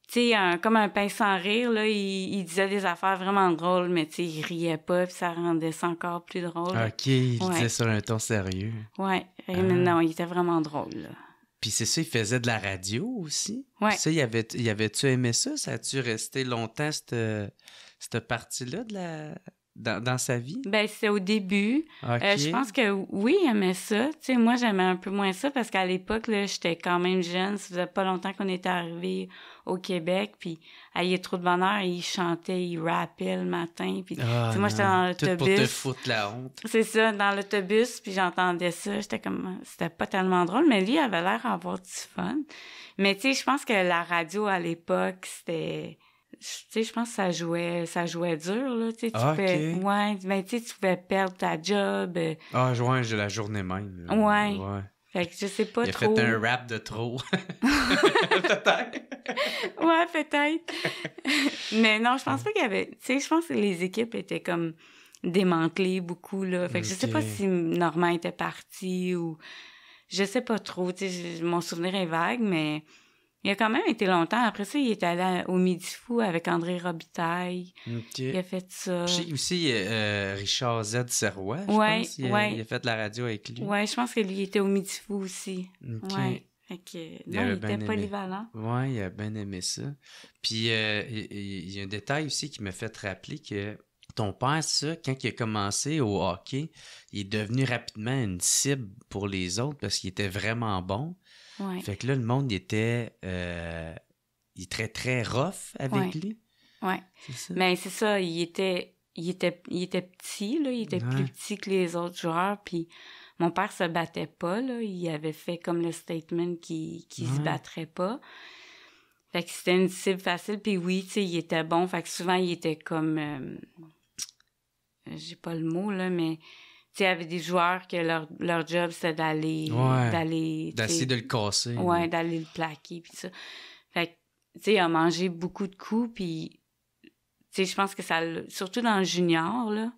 tu sais, comme un pain sans rire, là, il disait des affaires vraiment drôles, mais tu sais, il riait pas, puis ça rendait ça encore plus drôle. OK, il disait sur un ton sérieux. Ouais, non, il était vraiment drôle, là. Puis c'est ça, il faisait de la radio aussi. Ouais. Puis ça, il avait-tu aimé ça? Ça a-tu resté longtemps, cette partie-là dans sa vie? Ben, c'est au début. Okay. Je pense que oui, il aimait ça. Tu sais, moi, j'aimais un peu moins ça parce qu'à l'époque, là, j'étais quand même jeune. Ça faisait pas longtemps qu'on était arrivés au Québec. Puis, il y a trop de bonheur, il chantait, il rappait le matin. Puis, moi, j'étais dans l'autobus. Tout pour te foutre la honte. C'est ça, dans l'autobus. Puis, j'entendais ça. J'étais comme, c'était pas tellement drôle, mais lui, il avait l'air d'avoir du fun. Mais, tu sais, je pense que la radio à l'époque, c'était... Tu sais, je pense que ça jouait dur, là, tu sais, tu pouvais perdre ta job. J'ai la journée même. Là. Ouais. Fait que je sais pas trop. Il a fait un rap de trop. Peut-être. Ouais, peut-être. Mais non, je pense pas qu'il y avait... Tu sais, je pense que les équipes étaient comme démantelées beaucoup, là. Fait que je sais pas si Normand était parti ou... Je sais pas trop, tu sais, mon souvenir est vague, mais... Il a quand même été longtemps. Après ça, il est allé au Midi Fou avec André Robitaille. Okay. Il a fait ça. Je sais aussi Richard Z. Serrois, je pense. Il a fait de la radio avec lui. Ouais, je pense que lui était au Midi Fou aussi. Okay. Ouais. Fait que, il était polyvalent. Ouais, il a bien aimé ça. Puis, il y a un détail aussi qui m'a fait rappeler que ton père, ça, quand il a commencé au hockey, il est devenu rapidement une cible pour les autres parce qu'il était vraiment bon. Ouais. Fait que là, le monde, il était très, très rough avec lui. Ouais. C'est ça? Mais c'est ça, il était petit, là. Il était plus petit que les autres joueurs. Puis mon père se battait pas, là. Il avait fait comme le statement qu'il se battrait pas. Fait que c'était une cible facile. Puis oui, tu sais, il était bon. Fait que souvent, il était comme... j'ai pas le mot, là, mais... Tu sais, il y avait des joueurs que leur job, c'était d'essayer de le casser. Ouais, d'aller le plaquer, puis ça. Fait que, tu sais, il a mangé beaucoup de coups, puis... Tu sais, je pense que ça... Surtout dans le junior, là.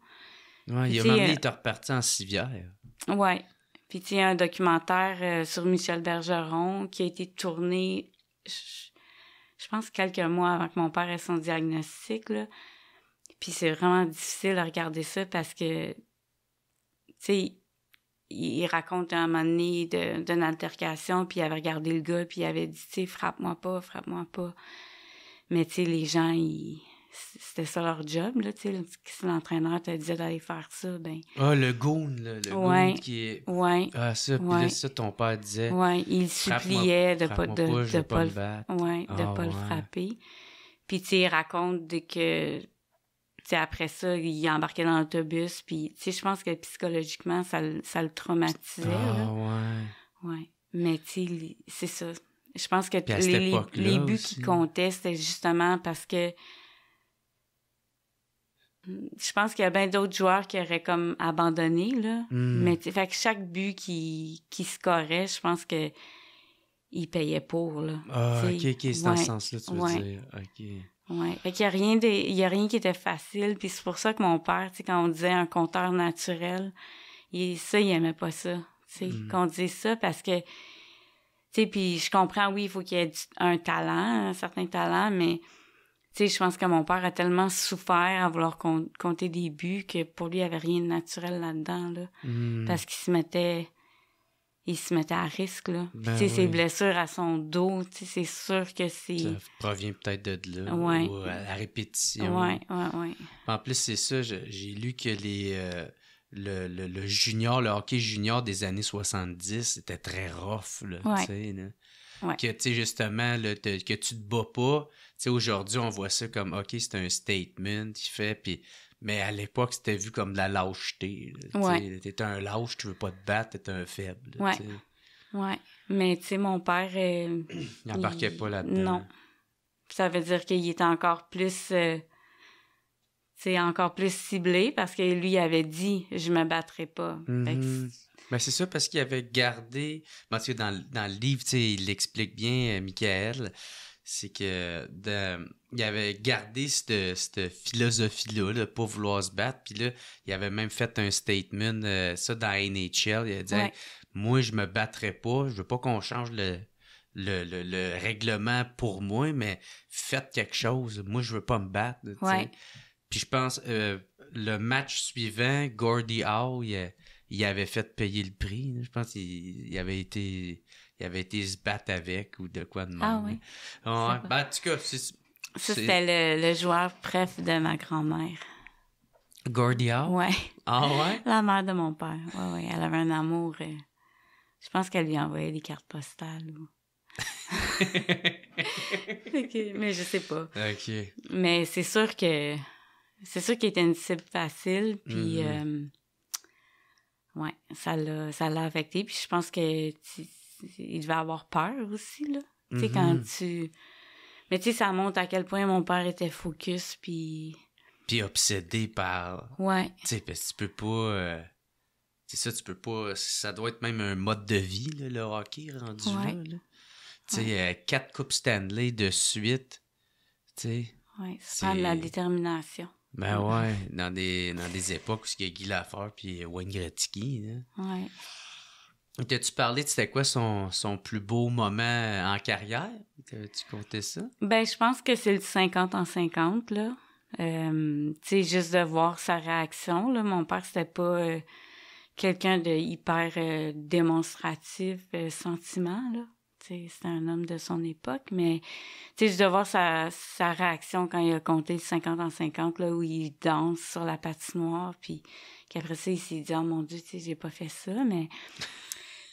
Ouais, il est reparti en civière. Ouais. Puis, tu sais, il y a un documentaire sur Michel Bergeron qui a été tourné, je pense, quelques mois avant que mon père ait son diagnostic, là. Puis c'est vraiment difficile à regarder ça parce que... Tu sais, il raconte un moment donné d'une altercation, puis il avait regardé le gars, puis il avait dit, tu sais, frappe-moi pas. Mais, tu sais, les gens, c'était ça leur job, là, tu sais. Si l'entraîneur te disait d'aller faire ça, ben... le goon, là, goon qui est... Ouais. Ah, ça, puis là, ça, ton père disait... Ouais, il suppliait de pas le battre. Ouais, de pas le frapper. Puis, tu sais, il raconte que... T'sais, après ça, il embarquait dans l'autobus, puis je pense que psychologiquement, ça le traumatisait. Ouais. Mais c'est ça. Je pense que les buts qui comptaient, c'était justement parce que je pense qu'il y a bien d'autres joueurs qui auraient comme abandonné, là. Mais fait que chaque but qui scorait, je pense que il payait pour, là. OK, c'est dans ce sens-là, tu veux dire. OK. Ouais, fait qu'il y a rien qui était facile, puis c'est pour ça que mon père, tu sais, quand on disait un compteur naturel, il aimait pas ça, tu sais, qu'on dise ça, parce que, tu sais, puis je comprends, oui, il faut qu'il y ait un certain talent, mais, tu sais, je pense que mon père a tellement souffert à vouloir compter des buts que pour lui, il y avait rien de naturel là-dedans, là, parce qu'il se mettait à risque, là. Tu sais, ses blessures à son dos, tu sais, c'est sûr que c'est... Ça provient peut-être de là, ou à la répétition. Ouais. En plus, c'est ça, j'ai lu que le junior, le hockey junior des années 70 était très rough, là, tu sais, là. Ouais. Que, tu sais, justement, là, que tu te bats pas. Tu sais, aujourd'hui, on voit ça comme, OK, c'est un statement qu'il fait, puis... Mais à l'époque, c'était vu comme de la lâcheté. T'es un lâche, tu veux pas te battre, t'es un faible. Ouais. Mais, tu sais, mon père... il n'embarquait pas là-dedans. Non. Ça veut dire qu'il était encore plus... encore plus ciblé parce que lui, il avait dit « Je me battrai pas ». Ben c'est ça, parce qu'il avait gardé... Ben, tu sais, dans le livre, tu sais, il l'explique bien, Michael... C'est que il avait gardé cette philosophie-là, de pas vouloir se battre. Puis là, il avait même fait un statement, ça dans NHL. Il a dit moi, je me battrais pas. Je veux pas qu'on change le règlement pour moi, mais faites quelque chose. Moi, je veux pas me battre. Ouais. Puis je pense, le match suivant, Gordie Howe, il avait fait payer le prix. Je pense qu'il avait été se battre avec ou de quoi de même. Ah oui. Ouais. Ben, en tout cas, Ça, c'était le joueur préf de ma grand-mère. Gordie Howe? Ouais. Ah ouais? La mère de mon père. Ouais. Elle avait un amour. Je pense qu'elle lui envoyait des cartes postales. Mais je sais pas. OK. Mais c'est sûr qu'il était une cible facile. Puis, ouais, ça l'a affecté. Puis je pense que il devait avoir peur aussi, là. Tu sais, quand tu... Mais tu sais, ça montre à quel point mon père était focus, puis obsédé par... Ouais. Tu sais, parce que tu peux pas... c'est ça, tu peux pas... Ça doit être même un mode de vie, là, le hockey, rendu là. Tu sais, 4 Coupes Stanley de suite, tu sais... Ouais, ça prend de la détermination. Ben ouais, dans des époques où il y a Guy Lafleur puis Wayne Gretzky, là. Ouais. T'as-tu parlé de c'était quoi son plus beau moment en carrière? T'as-tu compté ça? Ben, je pense que c'est le 50 en 50, là. Tu sais, juste de voir sa réaction, là. Mon père, c'était pas quelqu'un de hyper démonstratif, sentiment, là. Tu sais, c'était un homme de son époque, mais tu sais, juste de voir sa réaction quand il a compté le 50 en 50, là, où il danse sur la patinoire, puis qu'après ça, il s'est dit « Oh mon Dieu, tu sais, j'ai pas fait ça », mais...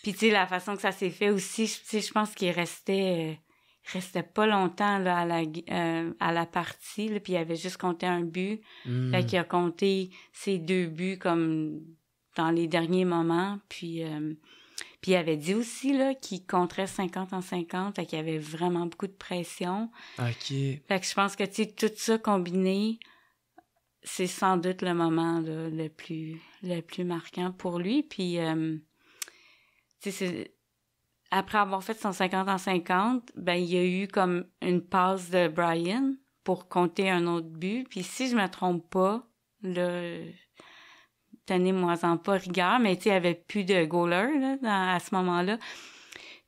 Puis, tu sais, la façon que ça s'est fait aussi, tu sais, je pense qu'il restait pas longtemps là, à la partie, là, puis il avait juste compté un but. Fait qu'il a compté ses 2 buts comme dans les derniers moments. Puis il avait dit aussi là, qu'il compterait 50 en 50, fait qu'il y avait vraiment beaucoup de pression. OK. Fait que je pense que, tu sais, tout ça combiné, c'est sans doute le moment là, le plus marquant pour lui. Puis... tu sais, après avoir fait son 50 en 50, ben, il y a eu comme une passe de Brian pour compter un autre but. Puis si je me trompe pas, là, tenez-moi-en pas rigueur, mais tu sais, il y avait plus de goaler, là, à ce moment-là.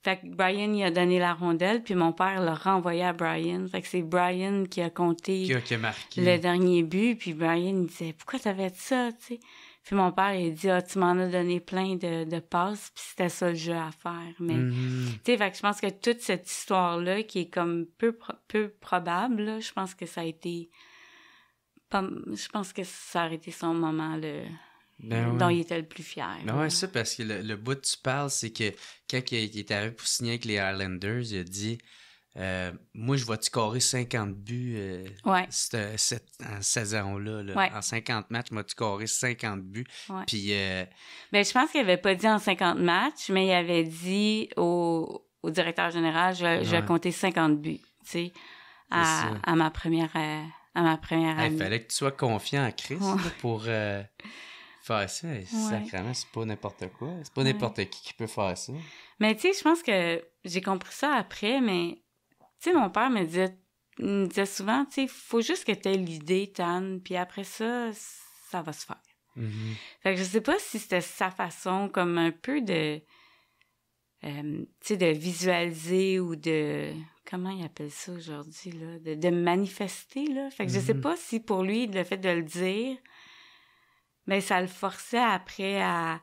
Fait que Brian, il a donné la rondelle, puis mon père l'a renvoyé à Brian. Fait que c'est Brian qui a compté qui a marqué le dernier but, puis Brian, il disait « Pourquoi t'avais fait ça, tu sais? » Puis mon père, il dit « Ah, tu m'en as donné plein de passes, puis c'était ça le jeu à faire. » Mais, tu sais, fait que je pense que toute cette histoire-là, qui est comme peu probable, là, je pense que ça a été... Je pense que ça aurait été son moment, dont il était le plus fier. Ben ouais, ça, parce que le bout que tu parles, c'est que quand il est arrivé pour signer avec les Islanders, il a dit... moi, je vais-tu scorer 50 buts cette saison-là? Là. Ouais. En 50 matchs, moi, tu scorer 50 buts. Ouais. Puis... Ben, je pense qu'il avait pas dit en 50 matchs, mais il avait dit au directeur général, je vais compter 50 buts, tu sais, à ma première année. Il fallait que tu sois confiant en Chris là, pour faire ça. Sacrément, c'est pas n'importe quoi. C'est pas n'importe qui peut faire ça. Mais tu sais, je pense que j'ai compris ça après, mais... Tu sais, mon père me disait souvent, tu sais, faut juste que tu aies l'idée, Tan, puis après ça, ça va se faire. Mm-hmm. Fait que je sais pas si c'était sa façon comme un peu de, tu sais, de visualiser ou de, comment il appelle ça aujourd'hui, là, de manifester, là. Fait que je sais pas si pour lui, le fait de le dire, mais ça le forçait après à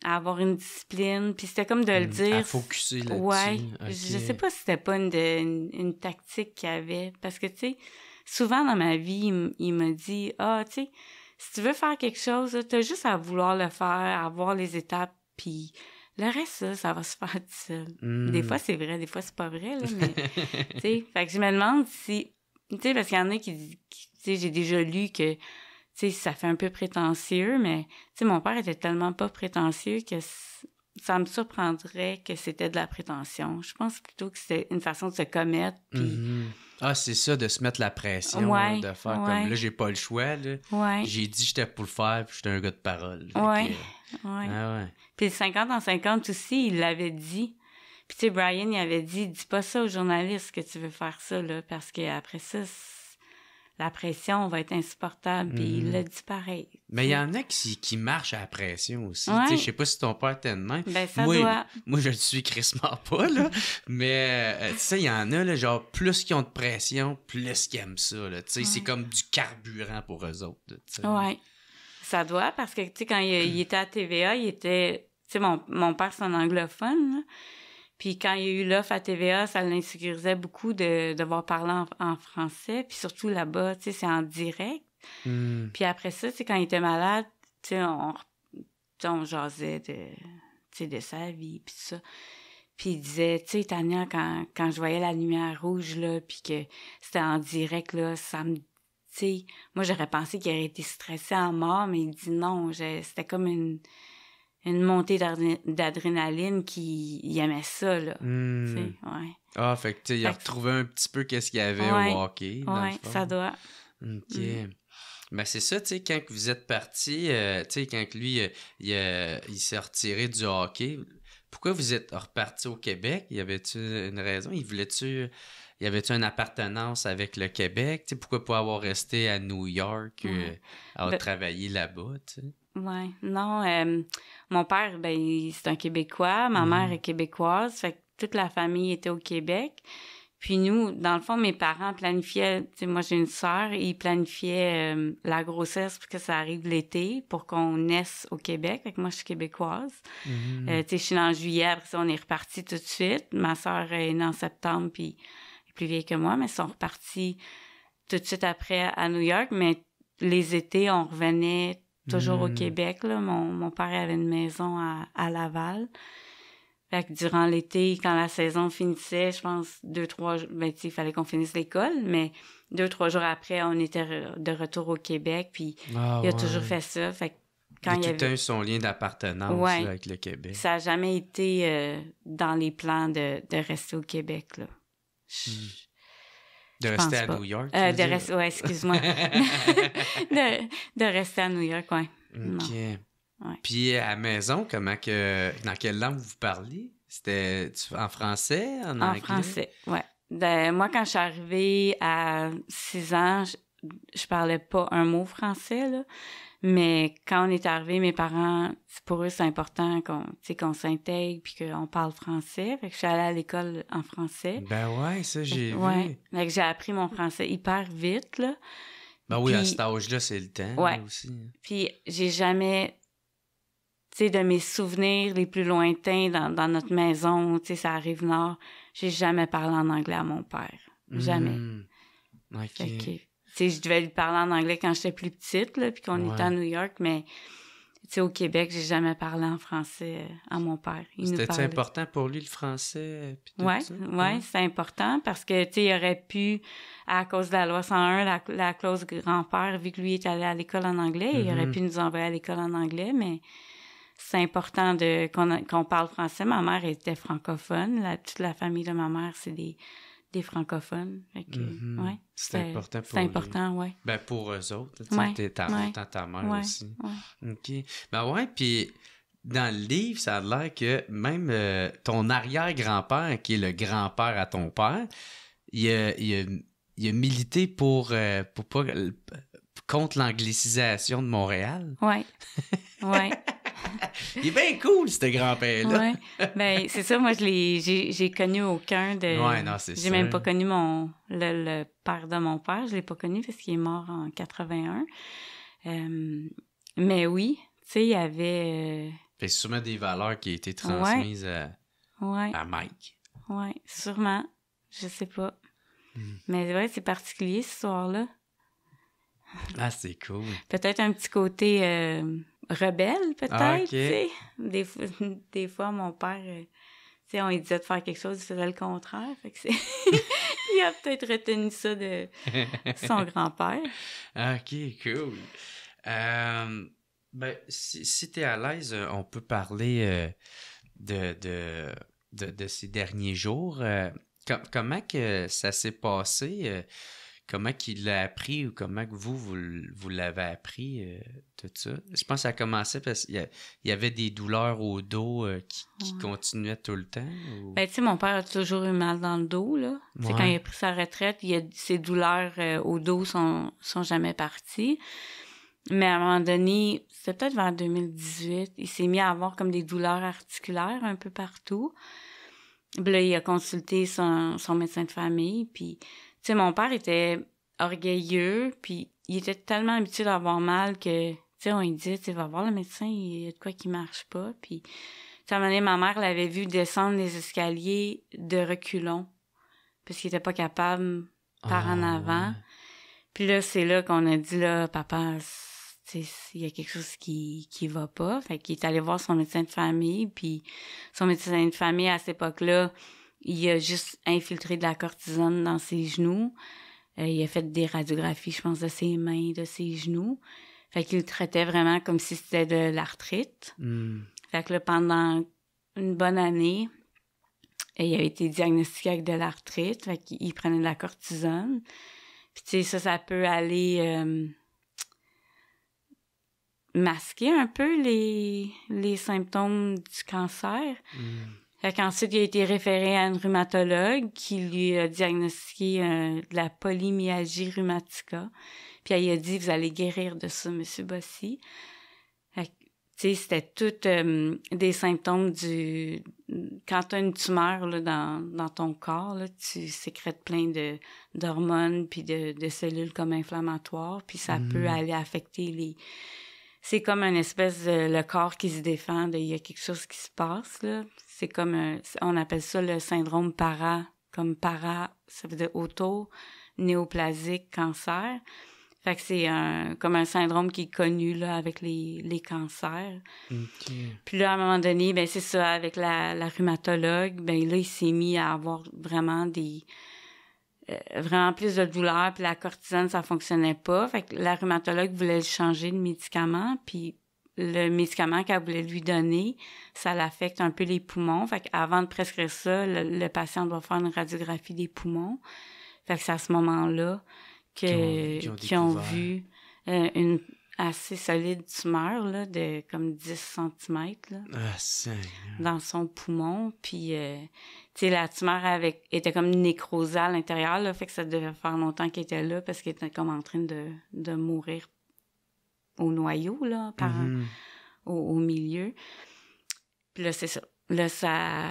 avoir une discipline, puis c'était comme de le dire... À focusser là-dessus. Ouais, okay. Je sais pas si c'était pas une tactique qu'il avait, parce que, tu sais, souvent dans ma vie, il me dit, tu sais, si tu veux faire quelque chose, t'as juste à vouloir le faire, à voir les étapes, puis le reste, ça va se faire tout seul. Des fois, c'est vrai, des fois, c'est pas vrai, là, mais, tu sais, fait que je me demande si... Tu sais, parce qu'il y en a qui tu sais, j'ai déjà lu que... Tu sais, ça fait un peu prétentieux, mais, tu sais, mon père était tellement pas prétentieux que ça me surprendrait que c'était de la prétention. Je pense plutôt que c'était une façon de se commettre, puis... Ah, c'est ça, de se mettre la pression, de faire comme, là, j'ai pas le choix, là. Ouais. J'ai dit j'étais pour le faire, puis j'étais un gars de parole. Ouais. Ah ouais. Puis le 50 en 50 aussi, il l'avait dit. Puis, tu sais, Brian, il avait dit, dis pas ça aux journalistes que tu veux faire ça, là, parce que après ça... la pression va être insupportable. Puis il l'a dit pareil. Mais il y en a qui marchent à la pression aussi. Ouais. Je sais pas si ton père était de même. Ben, ça moi, doit. Moi, je le suis crissement pas, là. Mais, tu sais, il y en a, là, genre, plus qu'ils ont de pression, plus qu'ils aiment ça, là. Tu sais, c'est comme du carburant pour eux autres, là, tu sais. Ouais. Ça doit, parce que, tu sais, quand il était à TVA, il était... Tu sais, mon père, c'est un anglophone, là. Puis quand il y a eu l'offre à TVA, ça l'insécurisait beaucoup de devoir parler en français. Puis surtout là-bas, tu sais, c'est en direct. Puis après ça, tu sais, quand il était malade, tu sais, on jasait de sa vie, puis ça. Puis il disait, tu sais, Tania, quand je voyais la lumière rouge, là, puis que c'était en direct, là, ça me... Tu sais, moi, j'aurais pensé qu'il aurait été stressé à mort, mais il dit non, c'était comme une montée d'adrénaline il aimait ça, là. Tu sais, ouais. Ah, fait que, tu sais, il a retrouvé un petit peu qu'est-ce qu'il y avait au hockey. Ouais, ça doit. OK. Ben, c'est ça, tu sais, quand vous êtes partis, tu sais, quand lui, il s'est retiré du hockey, pourquoi vous êtes repartis au Québec? Y avait-tu une raison? Y avait-tu une appartenance avec le Québec? Tu sais, pourquoi pas avoir resté à New York, à travailler là-bas, tu sais? Ouais, non, mon père, ben, c'est un Québécois, ma mère est québécoise, fait que toute la famille était au Québec. Puis nous, dans le fond, mes parents planifiaient, tu sais, moi j'ai une sœur, ils planifiaient la grossesse pour que ça arrive l'été, pour qu'on naisse au Québec. Fait que moi, je suis québécoise. Tu sais, je suis née en juillet, après ça, on est repartis tout de suite. Ma sœur est née en septembre, puis elle est plus vieille que moi, mais ils sont repartis tout de suite après à New York. Mais les étés, on revenait toujours au Québec, là. Mon père avait une maison à Laval. Fait que durant l'été, quand la saison finissait, je pense 2-3 jours, ben, tu sais, il fallait qu'on finisse l'école, mais 2-3 jours après, on était de retour au Québec, puis il a toujours fait ça. Fait que quand il y avait... son lien d'appartenance là, avec le Québec. Ça n'a jamais été dans les plans de rester au Québec, là. De rester à New York? Ouais, excuse-moi. de rester à New York, ouais. OK. Ouais. Puis à la maison, dans quelle langue vous parliez? C'était en français, en anglais? En français, ouais. Moi, quand je suis arrivée à 6 ans, je parlais pas un mot français, là. Mais quand on est arrivé, mes parents, pour eux, c'est important qu'on s'intègre puis qu'on parle français. Fait que je suis allée à l'école en français. Ben ouais, ça, j'ai vu. Ouais. Fait que j'ai appris mon français hyper vite, là. Ben oui, à cet âge-là, c'est le temps, ouais. là, aussi. Puis j'ai jamais... Tu sais, de mes souvenirs les plus lointains dans notre maison, tu sais, ça arrive nord, j'ai jamais parlé en anglais à mon père. Jamais. OK. Fait que, tu sais, je devais lui parler en anglais quand j'étais plus petite, là, puis qu'on était à New York, mais, tu sais, au Québec, j'ai jamais parlé en français à mon père. C'était important pour lui, le français? Oui, c'est important parce que, tu sais, il aurait pu, à cause de la loi 101, la clause grand-père, vu que lui est allé à l'école en anglais, il aurait pu nous envoyer à l'école en anglais, mais... C'est important qu'on parle français. Ma mère était francophone. Toute la famille de ma mère, c'est des francophones. Fait que, ouais, c'est important pour C'est important, oui. Ben, pour eux autres. Ta mère aussi. Ouais. OK. Ben ouais, puis dans le livre, ça a l'air que même ton arrière-grand-père, qui est le grand-père à ton père, il a milité pour pas... contre l'anglicisation de Montréal. Oui, oui. Il est bien cool, ce grand-père-là. Oui, ben c'est ça, moi, j'ai connu aucun de... Ouais, non, c'est J'ai même pas connu le père de mon père, je l'ai pas connu parce qu'il est mort en 81. Mais oui, tu sais, il y avait... C'est sûrement des valeurs qui ont été transmises à Mike. Oui, sûrement. Je sais pas. Mais ouais, c'est particulier, cette histoire-là. Ah, c'est cool. Peut-être un petit côté rebelle, peut-être, tu sais. Des fois, mon père, tu sais, on lui disait de faire quelque chose, il faisait le contraire. Fait que il a peut-être retenu ça de son grand-père. OK, cool. Ben, si t'es à l'aise, on peut parler de ces derniers jours. Comment que ça s'est passé comment qu'il l'a appris ou comment que vous l'avez appris, tout ça? Je pense que ça a commencé parce qu'il y avait des douleurs au dos qui continuaient tout le temps? Ou... Ben, tu sais, mon père a toujours eu mal dans le dos, là. Tu sais, quand il a pris sa retraite, ses douleurs au dos sont jamais parties. Mais à un moment donné, c'était peut-être vers 2018, il s'est mis à avoir comme des douleurs articulaires un peu partout. Puis là, il a consulté son médecin de famille, puis... Tu sais, mon père était orgueilleux, puis il était tellement habitué d'avoir mal que, tu sais, on lui disait, tu sais, va voir le médecin, il y a de quoi qui marche pas. Puis, tu sais, à un moment donné, ma mère l'avait vu descendre les escaliers de reculons, parce qu'il était pas capable par en avant. Ouais. Puis là, c'est là qu'on a dit, là, papa, tu sais, il y a quelque chose qui va pas. Fait qu'il est allé voir son médecin de famille, puis son médecin de famille, à cette époque-là, il a juste infiltré de la cortisone dans ses genoux. Il a fait des radiographies, je pense, de ses mains, de ses genoux. Fait qu'il le traitait vraiment comme si c'était de l'arthrite. Fait que là, pendant une bonne année, il a été diagnostiqué avec de l'arthrite. Fait qu'il prenait de la cortisone. Puis tu sais, ça peut aller masquer un peu les symptômes du cancer. Fait qu'ensuite, il a été référé à une rhumatologue qui lui a diagnostiqué de la polymyalgie rheumatica. Puis elle a dit, vous allez guérir de ça, Monsieur Bossy. Fait que, tu sais, c'était tout des symptômes du... Quand tu as une tumeur là, dans ton corps, là, tu sécrètes plein d'hormones puis de cellules comme inflammatoires, puis ça peut aller affecter les... C'est comme une espèce de... Le corps qui se défend, il y a quelque chose qui se passe, là. C'est comme... on appelle ça le syndrome para. Comme para, ça veut dire auto-néoplasique cancer. Fait que c'est comme un syndrome qui est connu, là, avec les cancers. Okay. Puis là, à un moment donné, ben c'est ça, avec la rhumatologue, ben là, il s'est mis à avoir vraiment vraiment plus de douleur, puis la cortisone, ça fonctionnait pas. Fait que la rhumatologue voulait le changer de médicament, puis le médicament qu'elle voulait lui donner, ça l'affecte un peu les poumons. Fait qu'avant de prescrire ça, le patient doit faire une radiographie des poumons. Fait que c'est à ce moment-là qu'ils ont vu une assez solide tumeur, là, de comme 10 cm, là, dans son poumon. Puis, tu sais, la tumeur était comme nécrosée à l'intérieur, là, fait que ça devait faire longtemps qu'elle était là parce qu'elle était comme en train de mourir au noyau, là, au milieu. Puis là, c'est ça. Là, ça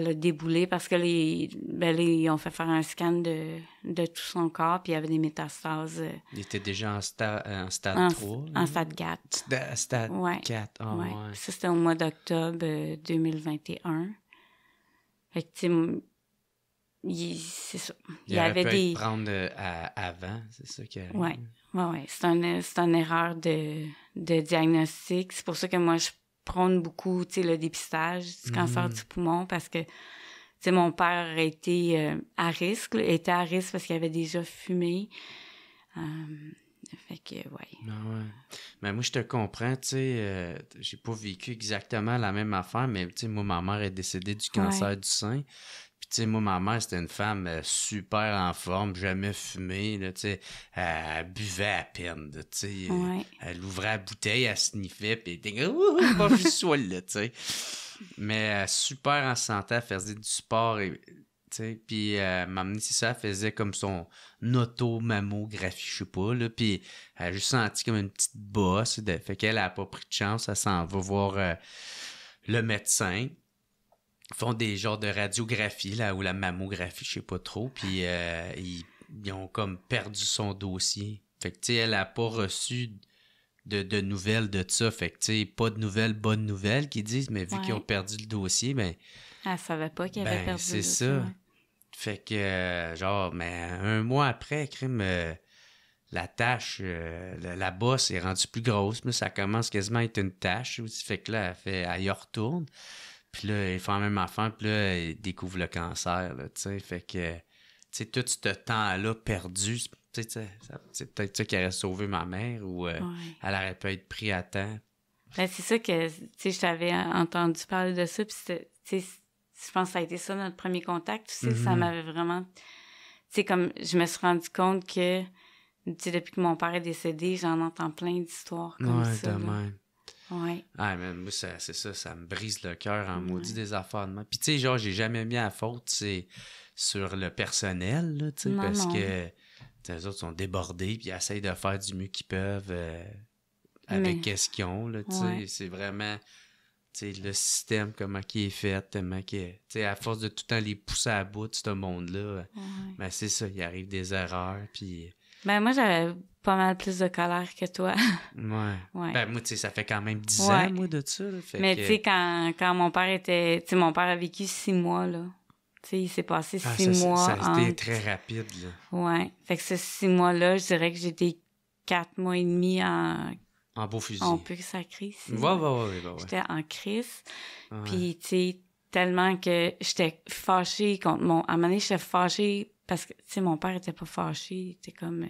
l'a déboulé parce que ils ont fait faire un scan de tout son corps, puis il y avait des métastases. Il était déjà en stade 3? En stade 4. Stade 4, oh, ouais. Ça, c'était au mois d'octobre 2021. Fait que, tu sais, c'est ça. Il y avait pu prendre avant, c'est ça qui arrive. Oui. C'est une erreur de diagnostic. C'est pour ça que moi, je prône beaucoup, tu sais, le dépistage du cancer du poumon parce que, tu sais, mon père était à risque parce qu'il avait déjà fumé. Fait que, ouais. Mais moi, je te comprends, tu sais, j'ai pas vécu exactement la même affaire, mais, tu sais, moi, ma mère est décédée du cancer du sein. Puis, tu sais, moi, ma mère, c'était une femme super en forme, jamais fumée, là, tu sais, elle buvait à peine, tu sais. Elle ouvrait la bouteille, elle sniffait, puis elle était « pas vu soin, là, tu sais. » Mais super en santé, elle faisait du sport, et, tu sais, puis m'amener, c'est ça, elle faisait comme son auto-mammographie, je sais pas, là, puis elle a juste senti comme une petite bosse, fait qu'elle a pas pris de chance, elle s'en va voir le médecin. Ils font des genres de radiographie, là, ou la mammographie, je sais pas trop, puis ils ont comme perdu son dossier. Fait que, tu sais, elle a pas reçu de nouvelles de ça. Fait que, tu sais, pas de nouvelles, bonnes nouvelles qu'ils disent, mais vu qu'ils ont perdu le dossier, ben... Elle savait pas qu'il avait perdu le dossier. C'est ça. Fait que, genre, mais un mois après, la tache, la bosse est rendue plus grosse, mais ça commence quasiment à être une tache aussi. Fait que là, elle y retourne. Puis là, ils font la même affaire, puis là, ils découvrent le cancer, là, tu sais. Fait que, tu sais, tout ce temps-là perdu, c'est peut-être ça qui aurait sauvé ma mère ou elle aurait pu être prise à temps. Ben, c'est ça que, tu sais, je t'avais entendu parler de ça, puis tu sais, je pense que ça a été ça notre premier contact, tu sais, ça m'avait vraiment, sais, comme je me suis rendu compte que, tu sais, depuis que mon père est décédé, j'en entends plein d'histoires comme ça. De là. même. Ouais. Ah, mais moi, c'est ça, ça me brise le cœur en maudit des affaires de moi. Puis, tu sais, genre, j'ai jamais mis à faute, c'est sur le personnel, là, tu sais, parce que les autres sont débordés, puis ils essayent de faire du mieux qu'ils peuvent avec ce qu'ils ont, là, tu sais. C'est vraiment, tu sais, le système, comment il est fait, tellement tu sais, à force de tout le temps les pousser à bout de ce monde-là, ben, c'est ça, il arrive des erreurs, puis... Ben, moi, j'avais pas mal plus de colère que toi. Ouais. Ben, moi, tu sais, ça fait quand même 10 ans, moi, de ça. Là, fait mais que... tu sais, quand mon père était... Tu sais, mon père a vécu 6 mois, là. Tu sais, il s'est passé 6 mois. Ça a été très rapide, là. Ouais. Fait que ces 6 mois-là, je dirais que j'étais 4 mois et demi en beau fusil. On peut sacrer ici. Ouais. J'étais en crise. Puis, tu sais, tellement que j'étais fâchée contre mon... À un moment donné, j'étais fâchée parce que, tu sais, mon père était pas fâché. Il était comme...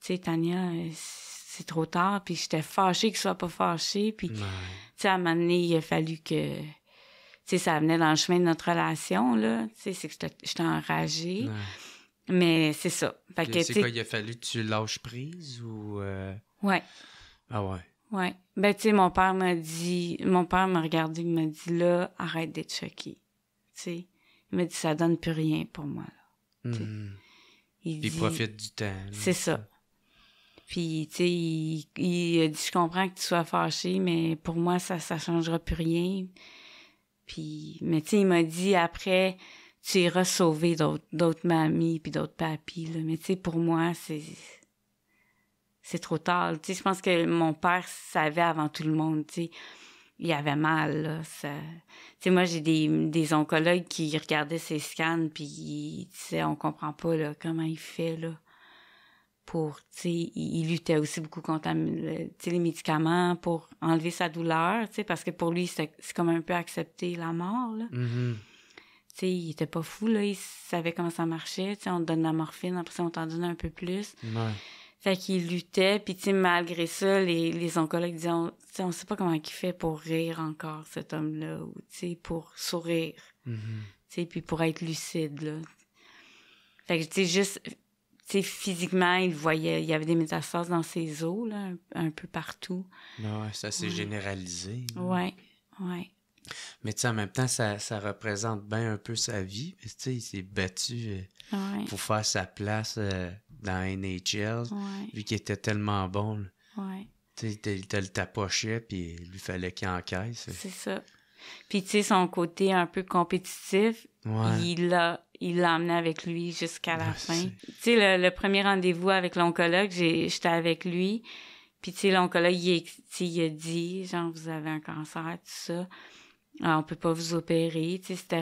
Tu sais, Tania, c'est trop tard. Puis j'étais fâchée qu'il soit pas fâché. Puis, tu sais, à un moment donné, il a fallu que... Tu sais, ça venait dans le chemin de notre relation, là. Tu sais, c'est que j'étais enragée. Mais c'est ça. Fait que, c'est quoi, il a fallu que tu lâches prise ou... Ouais. Ah ouais. Ouais. Ben, tu sais, mon père m'a regardé, il m'a dit, là, arrête d'être choqué. Tu sais, il m'a dit, ça donne plus rien pour moi, là. Il dit, profite du temps. C'est ça. Puis, tu sais, il a dit, je comprends que tu sois fâché, mais pour moi, ça changera plus rien. Puis, mais tu sais, il m'a dit, après, tu iras sauver d'autres mamies puis d'autres papis, là. Mais tu sais, pour moi, c'est trop tard. Tu sais, je pense que mon père savait avant tout le monde, tu sais. Il avait mal, là. Tu sais, moi, j'ai des oncologues qui regardaient ses scans, puis, tu sais, on comprend pas, là, comment il fait, là, pour, tu sais, il luttait aussi beaucoup contre les médicaments pour enlever sa douleur, tu sais, parce que pour lui, c'est comme un peu accepter la mort, là. Tu sais, il était pas fou, là. Il savait comment ça marchait. Tu sais, on te donne la morphine, après ça, on t'en donne un peu plus. Fait qu'il luttait, puis tu sais, malgré ça, les oncologues disaient, on sait pas comment il fait pour rire encore, cet homme-là, ou tu sais, pour sourire, tu sais, puis pour être lucide, là. Fait que, tu sais, juste, tu sais, physiquement, il voyait, il y avait des métastases dans ses os, là, un peu partout. Ouais, ça s'est généralisé. Ouais. Mais tu sais, en même temps, ça représente bien un peu sa vie. Tu sais, il s'est battu pour faire sa place dans NHL, vu qu'il était tellement bon. Tu sais, il te le tapochait, puis il lui fallait qu'il encaisse. C'est ça. Puis, tu sais, son côté un peu compétitif, il l'a emmené avec lui jusqu'à la fin. Tu sais, le premier rendez-vous avec l'oncologue, j'étais avec lui. Puis, tu sais, l'oncologue, il a dit, genre, vous avez un cancer, tout ça. Alors, on peut pas vous opérer. Tu sais, c'était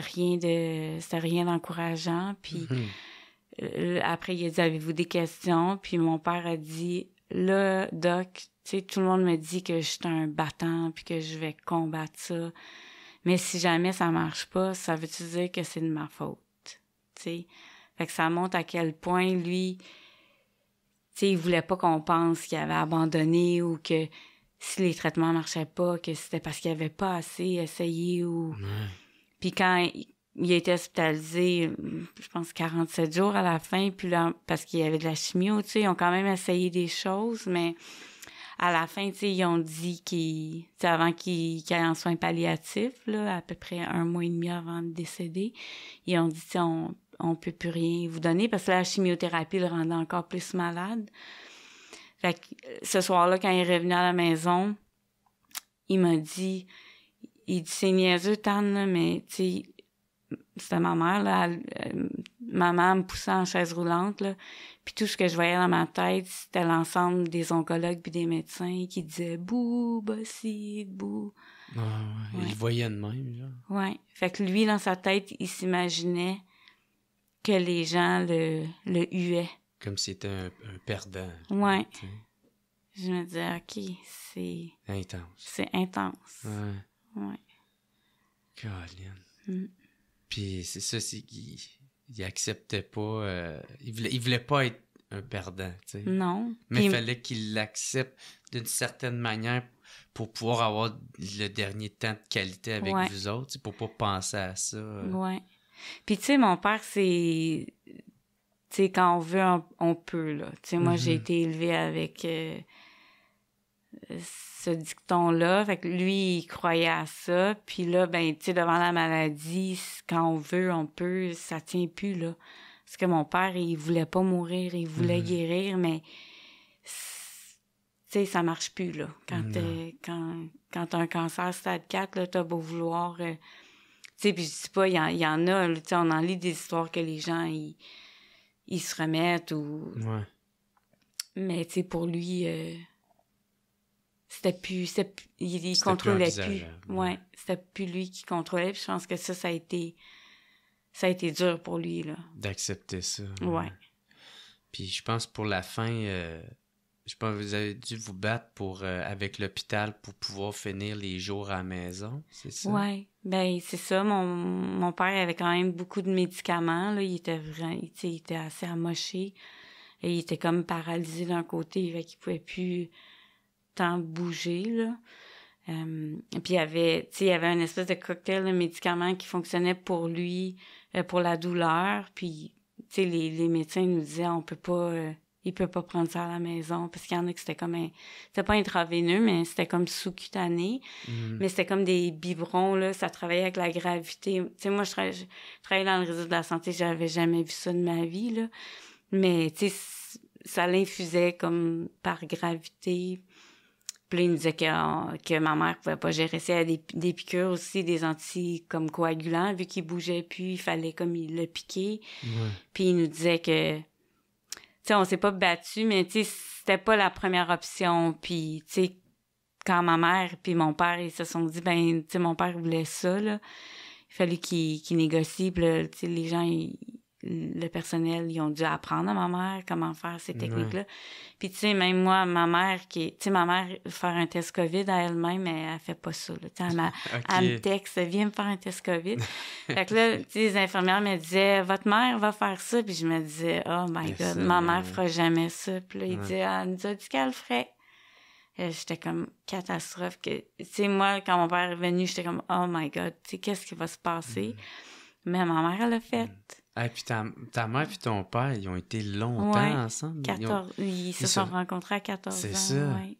rien d'encourageant. Puis, après, il a dit, avez-vous des questions? Puis, mon père a dit, là, doc, tu sais, tout le monde me dit que je suis un battant, puis que je vais combattre ça. Mais si jamais ça marche pas, ça veut-tu dire que c'est de ma faute? Tu sais? Fait que ça montre à quel point, lui, tu sais, il voulait pas qu'on pense qu'il avait abandonné ou que si les traitements marchaient pas, que c'était parce qu'il avait pas assez essayé ou... Puis quand il a été hospitalisé, je pense 47 jours à la fin, puis là, parce qu'il y avait de la chimio, tu sais, ils ont quand même essayé des choses, mais à la fin, tu sais, ils ont dit avant qu'il aille en soins palliatifs, là, à peu près 1 mois et demi avant de décéder, ils ont dit, tu sais, on peut plus rien vous donner parce que la chimiothérapie le rendait encore plus malade. Fait que ce soir-là, quand il est revenu à la maison, il m'a dit, c'est niaiseux, Tane, là, mais tu sais, c'était ma mère, là, maman me poussait en chaise roulante, là, puis tout ce que je voyais dans ma tête, c'était l'ensemble des oncologues puis des médecins qui disaient « Bouh, Bossy, bouh ». Il le voyait de même, genre. Ouais. Fait que lui, dans sa tête, il s'imaginait que les gens le huaient. Comme si c'était un perdant. Ouais. Je me disais, OK, c'est... intense. C'est intense. Ouais. Caroline. Puis c'est ça, c'est qu'il acceptait pas... il voulait pas être un perdant, tu sais. Non. Mais il fallait qu'il l'accepte d'une certaine manière pour pouvoir avoir le dernier temps de qualité avec vous autres, pour pas penser à ça. Ouais. Puis tu sais, mon père, c'est... sais, quand on veut, on peut, là. Tu sais, moi, j'ai été élevée avec ce dicton-là. Fait que lui, il croyait à ça. Puis là, ben, tu sais, devant la maladie, quand on veut, on peut, ça tient plus, là. Parce que mon père, il voulait pas mourir, il voulait guérir, mais tu sais, ça marche plus, là. Quand t'as un cancer stade 4, là, t'as beau vouloir... tu sais, puis je dis pas, il y en a, tu sais, on en lit des histoires que les gens, ils se remettent ou... Ouais. Mais, tu sais, pour lui, il contrôlait plus. Ouais, c'était plus lui qui contrôlait, puis je pense que ça a été dur pour lui, là. D'accepter ça. Ouais. Puis je pense pour la fin... je pense que vous avez dû vous battre avec l'hôpital pour pouvoir finir les jours à la maison, c'est ça? Oui, ben c'est ça. Mon père avait quand même beaucoup de médicaments. Là. Il était assez amoché. Et il était comme paralysé d'un côté, fait qu'il pouvait plus tant bouger, là. Puis il y avait une espèce de cocktail de médicaments qui fonctionnait pour lui, pour la douleur. Puis, tu sais, les médecins nous disaient, on peut pas... il peut pas prendre ça à la maison, parce qu'il y en a que c'était comme c'était pas intraveineux, mais c'était comme sous-cutané. Mais c'était comme des biberons, là, ça travaillait avec la gravité. Tu sais, moi, je travaillais dans le réseau de la santé, j'avais jamais vu ça de ma vie, là. Mais, tu sais, ça l'infusait comme par gravité. Puis là, il nous disait que ma mère pouvait pas gérer ça. Elle a des piqûres aussi, des comme coagulants, vu qu'il bougeait plus, il fallait comme il le piquer. Ouais. Puis il nous disait que... Tu sais, on s'est pas battu, mais tu sais, c'était pas la première option. Puis, tu sais, quand ma mère puis mon père, ils se sont dit, ben, tu sais, mon père voulait ça, là. Il fallait qu'il négocie. Puis là, tu sais, les gens, le personnel, ils ont dû apprendre à ma mère comment faire ces techniques-là. Ouais. Puis, tu sais, même moi, ma mère, faire un test COVID à elle-même, elle fait pas ça, là. Tu sais, elle me texte, viens me faire un test COVID. Fait que là, tu sais, les infirmières me disaient, votre mère va faire ça. Puis je me disais, oh my God, ma mère fera jamais ça. Puis là, il dit, elle nous a dit qu'elle le ferait. J'étais comme catastrophe. Tu sais, moi, quand mon père est venu, j'étais comme, oh my God, tu sais, qu'est-ce qui va se passer? Mais ma mère, elle l'a fait. Ah, puis ta mère et ton père, ils ont été longtemps ensemble. Ils se sont rencontrés à 14 ans. C'est ça. Ouais.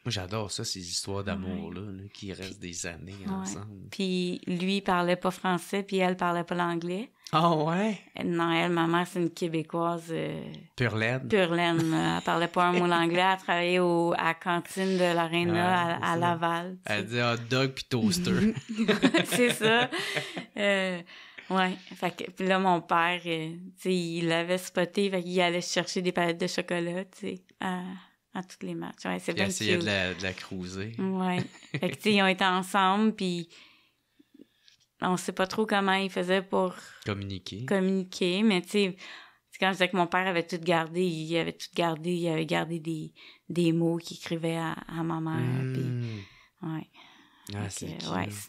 Moi, j'adore ça, ces histoires d'amour-là, qui restent des années ensemble. Puis lui, il parlait pas français, puis elle parlait pas l'anglais. Ah ouais? Non, ma mère, c'est une Québécoise. Pure laine. Pure laine. Elle parlait pas un mot l'anglais. Elle travaillait à la cantine de l'Arena à Laval. Elle dit hot dog puis toaster. C'est ça. Ouais. Fait que, puis là, mon père, tu sais, il l'avait spoté, fait qu'il allait chercher des palettes de chocolat, tu sais, à tous les matchs. Ouais, c'est bien cute. Il essayait de la cruiser. Ouais. Fait que, tu sais, ils ont été ensemble, puis on sait pas trop comment ils faisaient pour communiquer, mais tu sais, quand je disais que mon père avait tout gardé, il avait gardé des mots qu'il écrivait à ma mère, puis ouais. Ah, c'est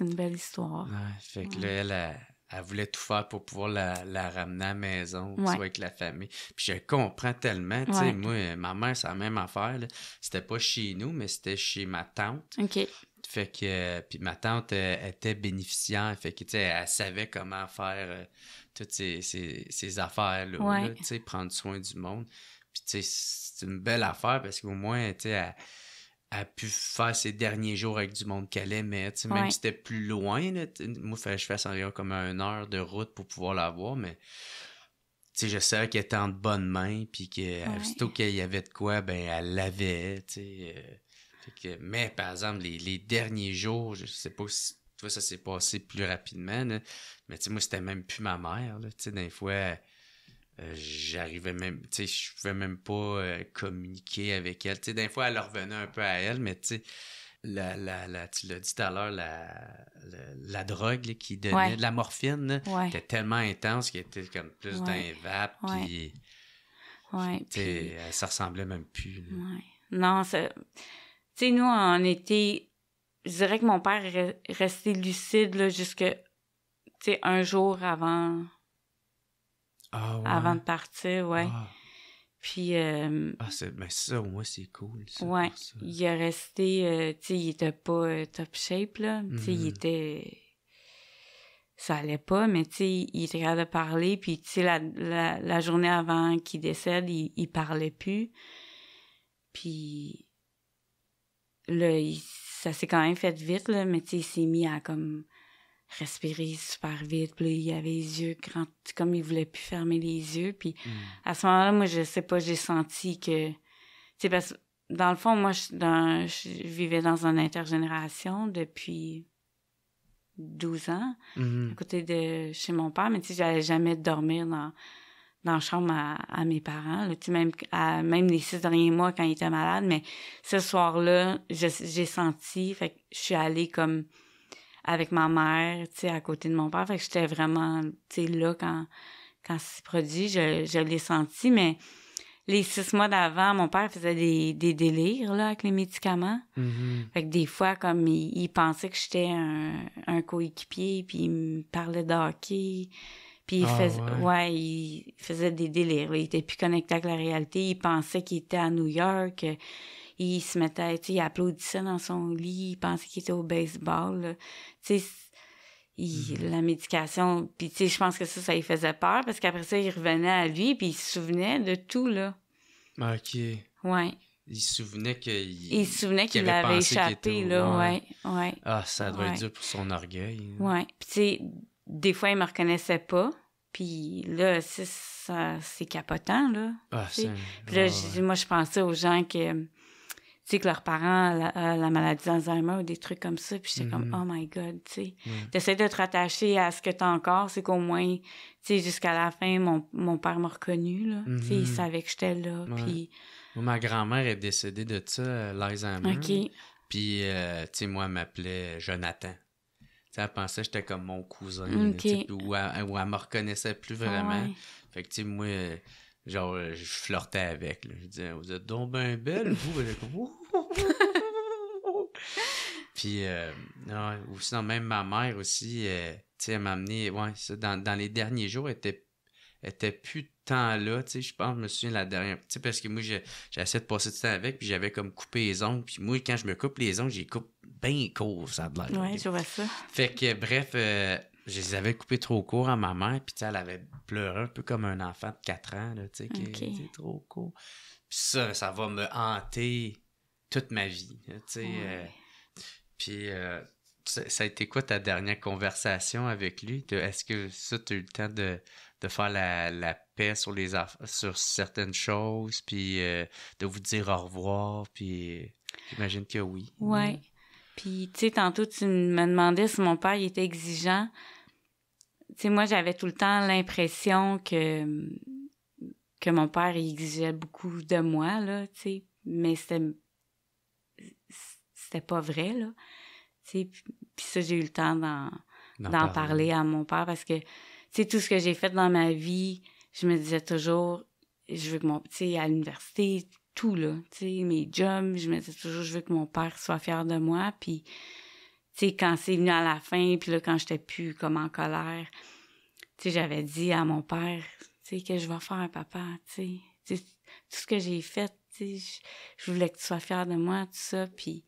une belle histoire. Ouais, fait que là, elle voulait tout faire pour pouvoir la ramener à la maison, soit avec la famille. Puis je comprends tellement, tu sais, moi, ma mère, c'est la même affaire, là. C'était pas chez nous, mais c'était chez ma tante. OK. Fait que, puis ma tante était bénéficiaire, fait que, tu sais, elle savait comment faire toutes ces affaires-là, là, tu sais, prendre soin du monde. Puis, tu sais, c'est une belle affaire parce qu'au moins, tu sais, elle a pu faire ses derniers jours avec du monde qu'elle aimait, tu sais, même si c'était plus loin, là, moi, il fallait que je fasse environ comme 1 heure de route pour pouvoir la voir, mais, tu sais, je savais qu'elle était en de bonnes mains, puis que, surtout qu'il y avait de quoi, ben, elle l'avait, tu sais, mais, par exemple, les derniers jours, je sais pas si, toi, ça s'est passé plus rapidement, là, mais, tu sais, moi, c'était même plus ma mère, là, tu sais, des fois... j'arrivais même, tu sais, je pouvais même pas communiquer avec elle. Tu sais, des fois, elle revenait un peu à elle, mais tu sais, tu l'as dit tout à l'heure, la drogue là, qui donnait de la morphine, là, était tellement intense qu'elle était comme plus d'un vape, puis tu sais, ça ressemblait même plus. Là. Ouais. Non, tu sais, nous, on était, je dirais que mon père est resté lucide là, jusque, tu sais, un jour avant... avant de partir, Puis... mais ça, au moins, c'est cool. Ça, il est resté... tu sais, il était pas top shape, là. Tu sais, il était... ça allait pas, mais tu sais, il était capable de parler, puis tu sais, la journée avant qu'il décède, il parlait plus. Puis là, ça s'est quand même fait vite, là, mais tu sais, il s'est mis à comme respirer super vite, puis là, il avait les yeux grands, comme il voulait plus fermer les yeux, puis à ce moment-là, moi, je sais pas, j'ai senti que, tu sais, parce que dans le fond, moi, je vivais dans une intergénération depuis 12 ans, à côté de chez mon père, mais tu sais, j'allais jamais dormir dans la chambre à mes parents, là, tu sais, même les 6 derniers mois quand il était malade, mais ce soir-là, j'ai senti, fait que je suis allée comme avec ma mère, tu sais, à côté de mon père, fait que j'étais vraiment, tu sais, là, quand c'est produit, je l'ai senti, mais les 6 mois d'avant, mon père faisait des délires, là, avec les médicaments. Fait que des fois, comme il pensait que j'étais un coéquipier, puis il me parlait de hockey, puis il faisait des délires, là. Il était plus connecté avec la réalité. Il pensait qu'il était à New York. Il se mettait, tu sais, il applaudissait dans son lit. Il pensait qu'il était au baseball, là. Tu sais, la médication, puis tu sais, je pense que ça lui faisait peur, parce qu'après ça, il revenait à lui, puis il se souvenait de tout, là. OK. Ouais. Il se souvenait qu'il avait échappé, là, ouais. Ah, ça doit être dur pour son orgueil. Ouais. Puis tu sais, des fois, il me reconnaissait pas, puis là, c'est capotant, là. Ah, c'est... Puis là, moi, je pensais aux gens que... Tu sais, que leurs parents la maladie d'Alzheimer ou des trucs comme ça. Puis j'étais comme, oh my God, tu sais. T'essaies de te rattacher à ce que t'as encore. C'est qu'au moins, tu sais, jusqu'à la fin, mon père m'a reconnu, là. Tu sais, il savait que j'étais là. Puis... Ma grand-mère est décédée de ça, l'Alzheimer. OK. Puis, tu sais, moi, elle m'appelait Jonathan. Tu sais, elle pensait que j'étais comme mon cousin. OK. Ou elle me reconnaissait plus vraiment. Ouais. Fait que, tu sais, moi... Genre, je flirtais avec. Là. Je disais, vous êtes donc bien belle, vous. Elle est comme, puis, non, ou sinon, même ma mère aussi, tu sais, elle m'a amené, ça, dans les derniers jours, elle était plus tant là, tu sais, je pense, je me souviens la dernière, tu sais, parce que moi, j'ai essayé de passer du temps avec, puis j'avais comme coupé les ongles, puis moi, quand je me coupe les ongles, j'y coupe bien court, ça a de l'air. Ouais, je vois ça. Fait que, bref, je les avais coupés trop court à ma mère, puis tu sais, elle avait pleuré un peu comme un enfant de 4 ans, là, tu sais, qui était trop court. Puis ça va me hanter toute ma vie, tu sais. Puis ça a été quoi ta dernière conversation avec lui? Est-ce que ça, tu as eu le temps de faire la paix sur sur certaines choses, puis de vous dire au revoir, puis j'imagine que oui. Ouais. Puis, tu sais, tantôt, tu me demandais si mon père, il était exigeant. Tu sais, moi, j'avais tout le temps l'impression que mon père, il exigeait beaucoup de moi, là, tu sais. Mais c'était pas vrai, là. Tu sais, puis ça, j'ai eu le temps d'en parler à mon père parce que, tu sais, tout ce que j'ai fait dans ma vie, je me disais toujours, je veux que tu sais, à l'université, tout, là, tu sais, mes jobs, je me disais toujours, je veux que mon père soit fier de moi, puis, tu sais, quand c'est venu à la fin, puis là, quand j'étais plus comme en colère, tu sais, j'avais dit à mon père, tu sais, que je vais faire, papa, tu sais, tout ce que j'ai fait, tu sais, je voulais que tu sois fier de moi, tout ça, puis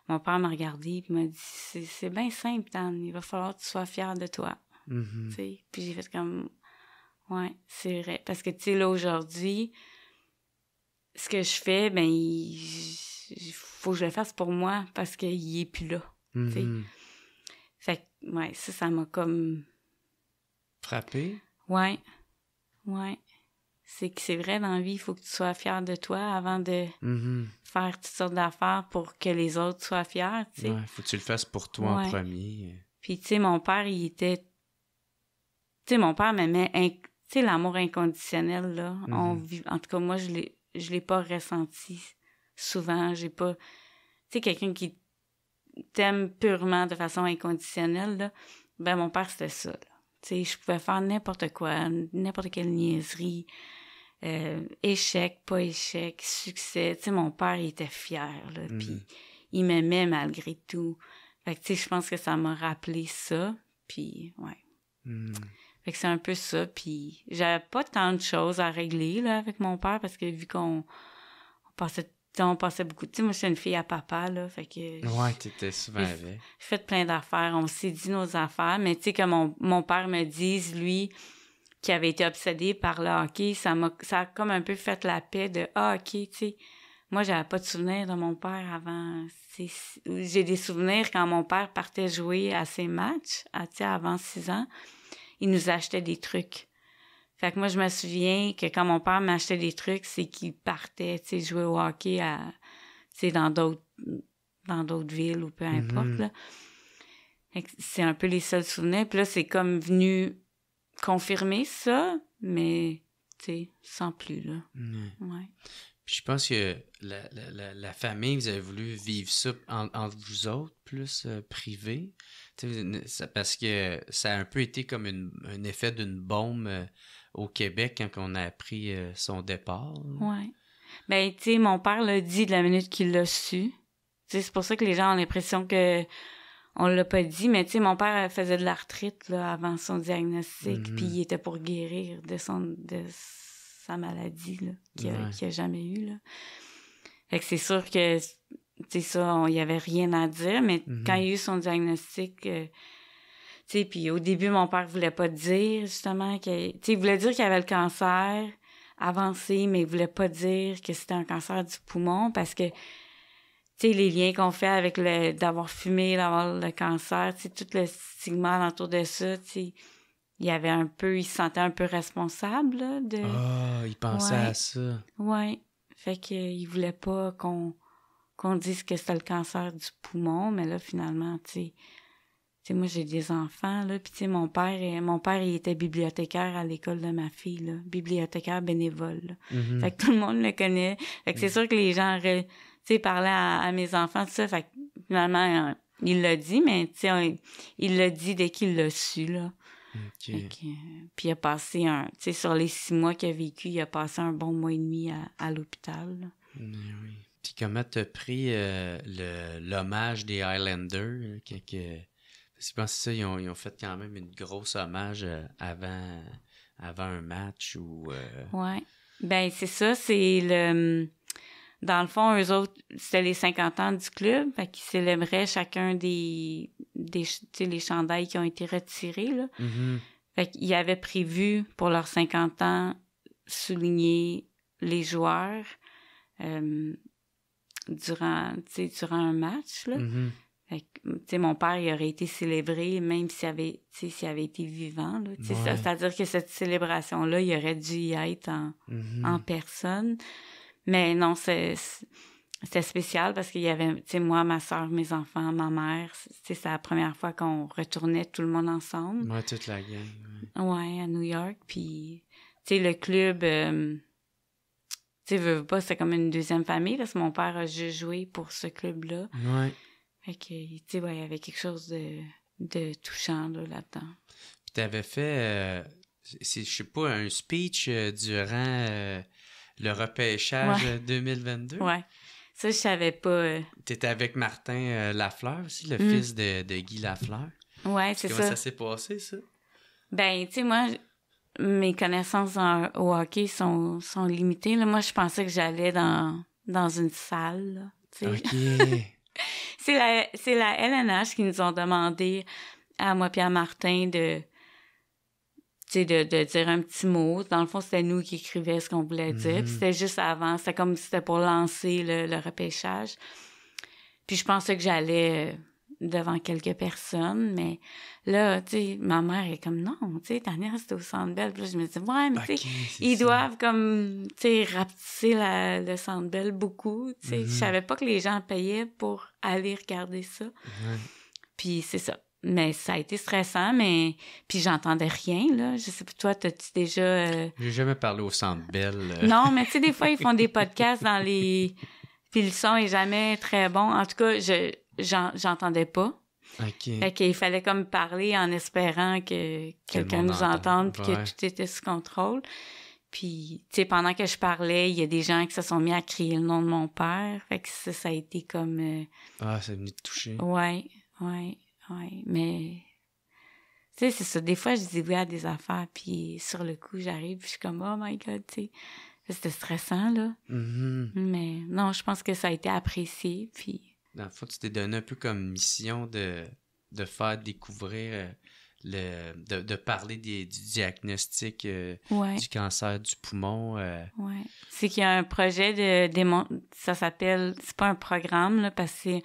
mon père m'a regardé et m'a dit, c'est bien simple, Dan, il va falloir que tu sois fier de toi, tu sais, puis j'ai fait comme, ouais, c'est vrai, parce que, tu sais, là, aujourd'hui, ce que je fais, ben, il faut que je le fasse pour moi, parce qu'il est plus là, tu sais. Fait que, ouais, ça m'a comme... Frappé? Ouais. C'est que c'est vrai, dans la vie, il faut que tu sois fier de toi avant de faire toutes sortes d'affaires pour que les autres soient fiers, tu sais. Ouais, faut que tu le fasses pour toi en premier. Puis, tu sais, mon père, il était... Tu sais, mon père m'aimait... Tu sais, l'amour inconditionnel, là, en tout cas, moi, je l'ai pas ressenti souvent. J'ai pas... Tu sais, quelqu'un qui t'aime purement de façon inconditionnelle, là, ben, mon père, c'était ça, là. Tu sais, je pouvais faire n'importe quoi, n'importe quelle niaiserie, échec, pas échec, succès. Tu sais, mon père, il était fier, là, puis il m'aimait malgré tout. Fait que, tu sais, je pense que ça m'a rappelé ça, puis, ouais. Fait que c'est un peu ça, puis j'avais pas tant de choses à régler, là, avec mon père, parce que vu qu'on passait, tu on passait beaucoup... Tu sais, moi, je suis une fille à papa, là, fait que... Ouais, t'étais souvent avec. J'ai fait plein d'affaires. On s'est dit nos affaires, mais tu sais, que mon père me dise, lui, qui avait été obsédé par le hockey, ça a comme un peu fait la paix de « Ah, OK, tu sais... » Moi, j'avais pas de souvenirs de mon père avant. J'ai des souvenirs quand mon père partait jouer à ses matchs, avant 6 ans. Il nous achetait des trucs. Fait que moi, je me souviens que quand mon père m'achetait des trucs, c'est qu'il partait, jouer au hockey dans d'autres villes ou peu importe, là. Fait que c'est un peu les seuls souvenirs. Puis là, c'est comme venu confirmer ça, mais, sans plus, là. Ouais. Puis je pense que la famille, vous avez voulu vivre ça entre vous autres, plus privé. Parce que ça a un peu été comme un effet d'une bombe au Québec quand on a appris son départ. Oui. Ben, tu sais, mon père l'a dit de la minute qu'il l'a su. C'est pour ça que les gens ont l'impression que on l'a pas dit, mais tu sais, mon père faisait de l'arthrite là, avant son diagnostic, puis il était pour guérir de sa maladie là, qu'il a jamais eu là. Fait que c'est sûr que tu sais ça, il y avait rien à dire, mais quand il a eu son diagnostic, tu sais, puis au début mon père voulait pas dire justement que, tu sais, il voulait dire qu'il avait le cancer avancé, mais il voulait pas dire que c'était un cancer du poumon parce que tu sais, les liens qu'on fait avec d'avoir fumé, d'avoir le cancer, tu sais, tout le stigma autour de ça, tu sais, il se sentait un peu responsable, là, de... Ah, il pensait à ça. Ouais. Fait qu'il voulait pas qu'on dise que c'était le cancer du poumon, mais là, finalement, tu sais, moi, j'ai des enfants, là, puis tu sais, mon père, il était bibliothécaire à l'école de ma fille, là, bibliothécaire bénévole, là. Fait que tout le monde le connaît. Fait que c'est sûr que les gens... parlait à mes enfants, tout ça. Fait que finalement, il l'a dit, mais tu sais, il l'a dit dès qu'il l'a su, là. Okay. Puis il a passé sur les 6 mois qu'il a vécu, il a passé un bon mois et demi à l'hôpital, là. Oui. Puis comment t'as pris l'hommage des Highlanders? Parce que je pense que ça, ils ont fait quand même une grosse hommage avant un match ou... Ouais. Ben, c'est ça, c'est le... Dans le fond, eux autres, c'était les 50 ans du club, fait qu'ils célébraient chacun des les chandails qui ont été retirés, là. Fait qu'ils avaient prévu, pour leurs 50 ans, souligner les joueurs durant un match, là. Fait que, tu sais, mon père, il aurait été célébré, même s'il avait été vivant, là. Ouais. C'est-à-dire que cette célébration-là, il aurait dû y être en personne. Mais non, c'était spécial parce qu'il y avait, tu sais, moi, ma soeur, mes enfants, ma mère. C'est la première fois qu'on retournait tout le monde ensemble. Ouais, toute la gang. Ouais, à New York. Puis, tu sais, le club, tu sais, veux pas, c'était comme une deuxième famille parce que mon père a juste joué pour ce club-là. Ouais. Fait que, tu sais, ouais, il y avait quelque chose de touchant là-dedans. Puis t'avais fait, je sais pas, un speech durant... le repêchage 2022? Ouais. Ça, je savais pas. T'étais avec Martin Lafleur aussi, le fils de Guy Lafleur. Ouais, c'est ça. Comment ça s'est passé, ça? Ben, tu sais, moi, mes connaissances au hockey sont limitées. Là. Moi, je pensais que j'allais dans une salle. Là, OK. C'est la LNH qui nous ont demandé, à moi et à Martin, de dire un petit mot. Dans le fond, c'était nous qui écrivions ce qu'on voulait dire. Puis c'était juste avant. C'était comme si c'était pour lancer le repêchage. Puis je pensais que j'allais devant quelques personnes. Mais là, tu sais, ma mère est comme, non, tu sais, Tania, c'était au Centre Bell. Puis là, je me dis, ouais, mais tu sais, ils doivent comme, tu sais, rapetisser le Centre Bell beaucoup. Tu sais, je savais pas que les gens payaient pour aller regarder ça. Puis c'est ça. Mais ça a été stressant, mais... Puis j'entendais rien, là. Je sais pas, toi, t'as-tu déjà... J'ai jamais parlé au Centre Bell. Non, mais tu sais, des fois, ils font des podcasts dans les... Puis le son est jamais très bon. En tout cas, j'entendais pas. OK. Fait qu'il fallait comme parler en espérant que quelqu'un nous entende puis que tout était sous contrôle. Puis, tu sais, pendant que je parlais, il y a des gens qui se sont mis à crier le nom de mon père. Fait que ça a été comme... Ah, ça est venu te toucher. Ouais, mais... Tu sais, c'est ça. Des fois, je dis oui à des affaires, puis sur le coup, j'arrive, puis je suis comme « Oh my God », tu sais. C'était stressant, là. Mhm. Mais non, je pense que ça a été apprécié, puis... Dans le fond, tu t'es donné un peu comme mission de faire découvrir, de parler du diagnostic Ouais, du cancer du poumon. ouais. C'est qu'il y a un projet ça s'appelle... C'est pas un programme, là, parce que c'est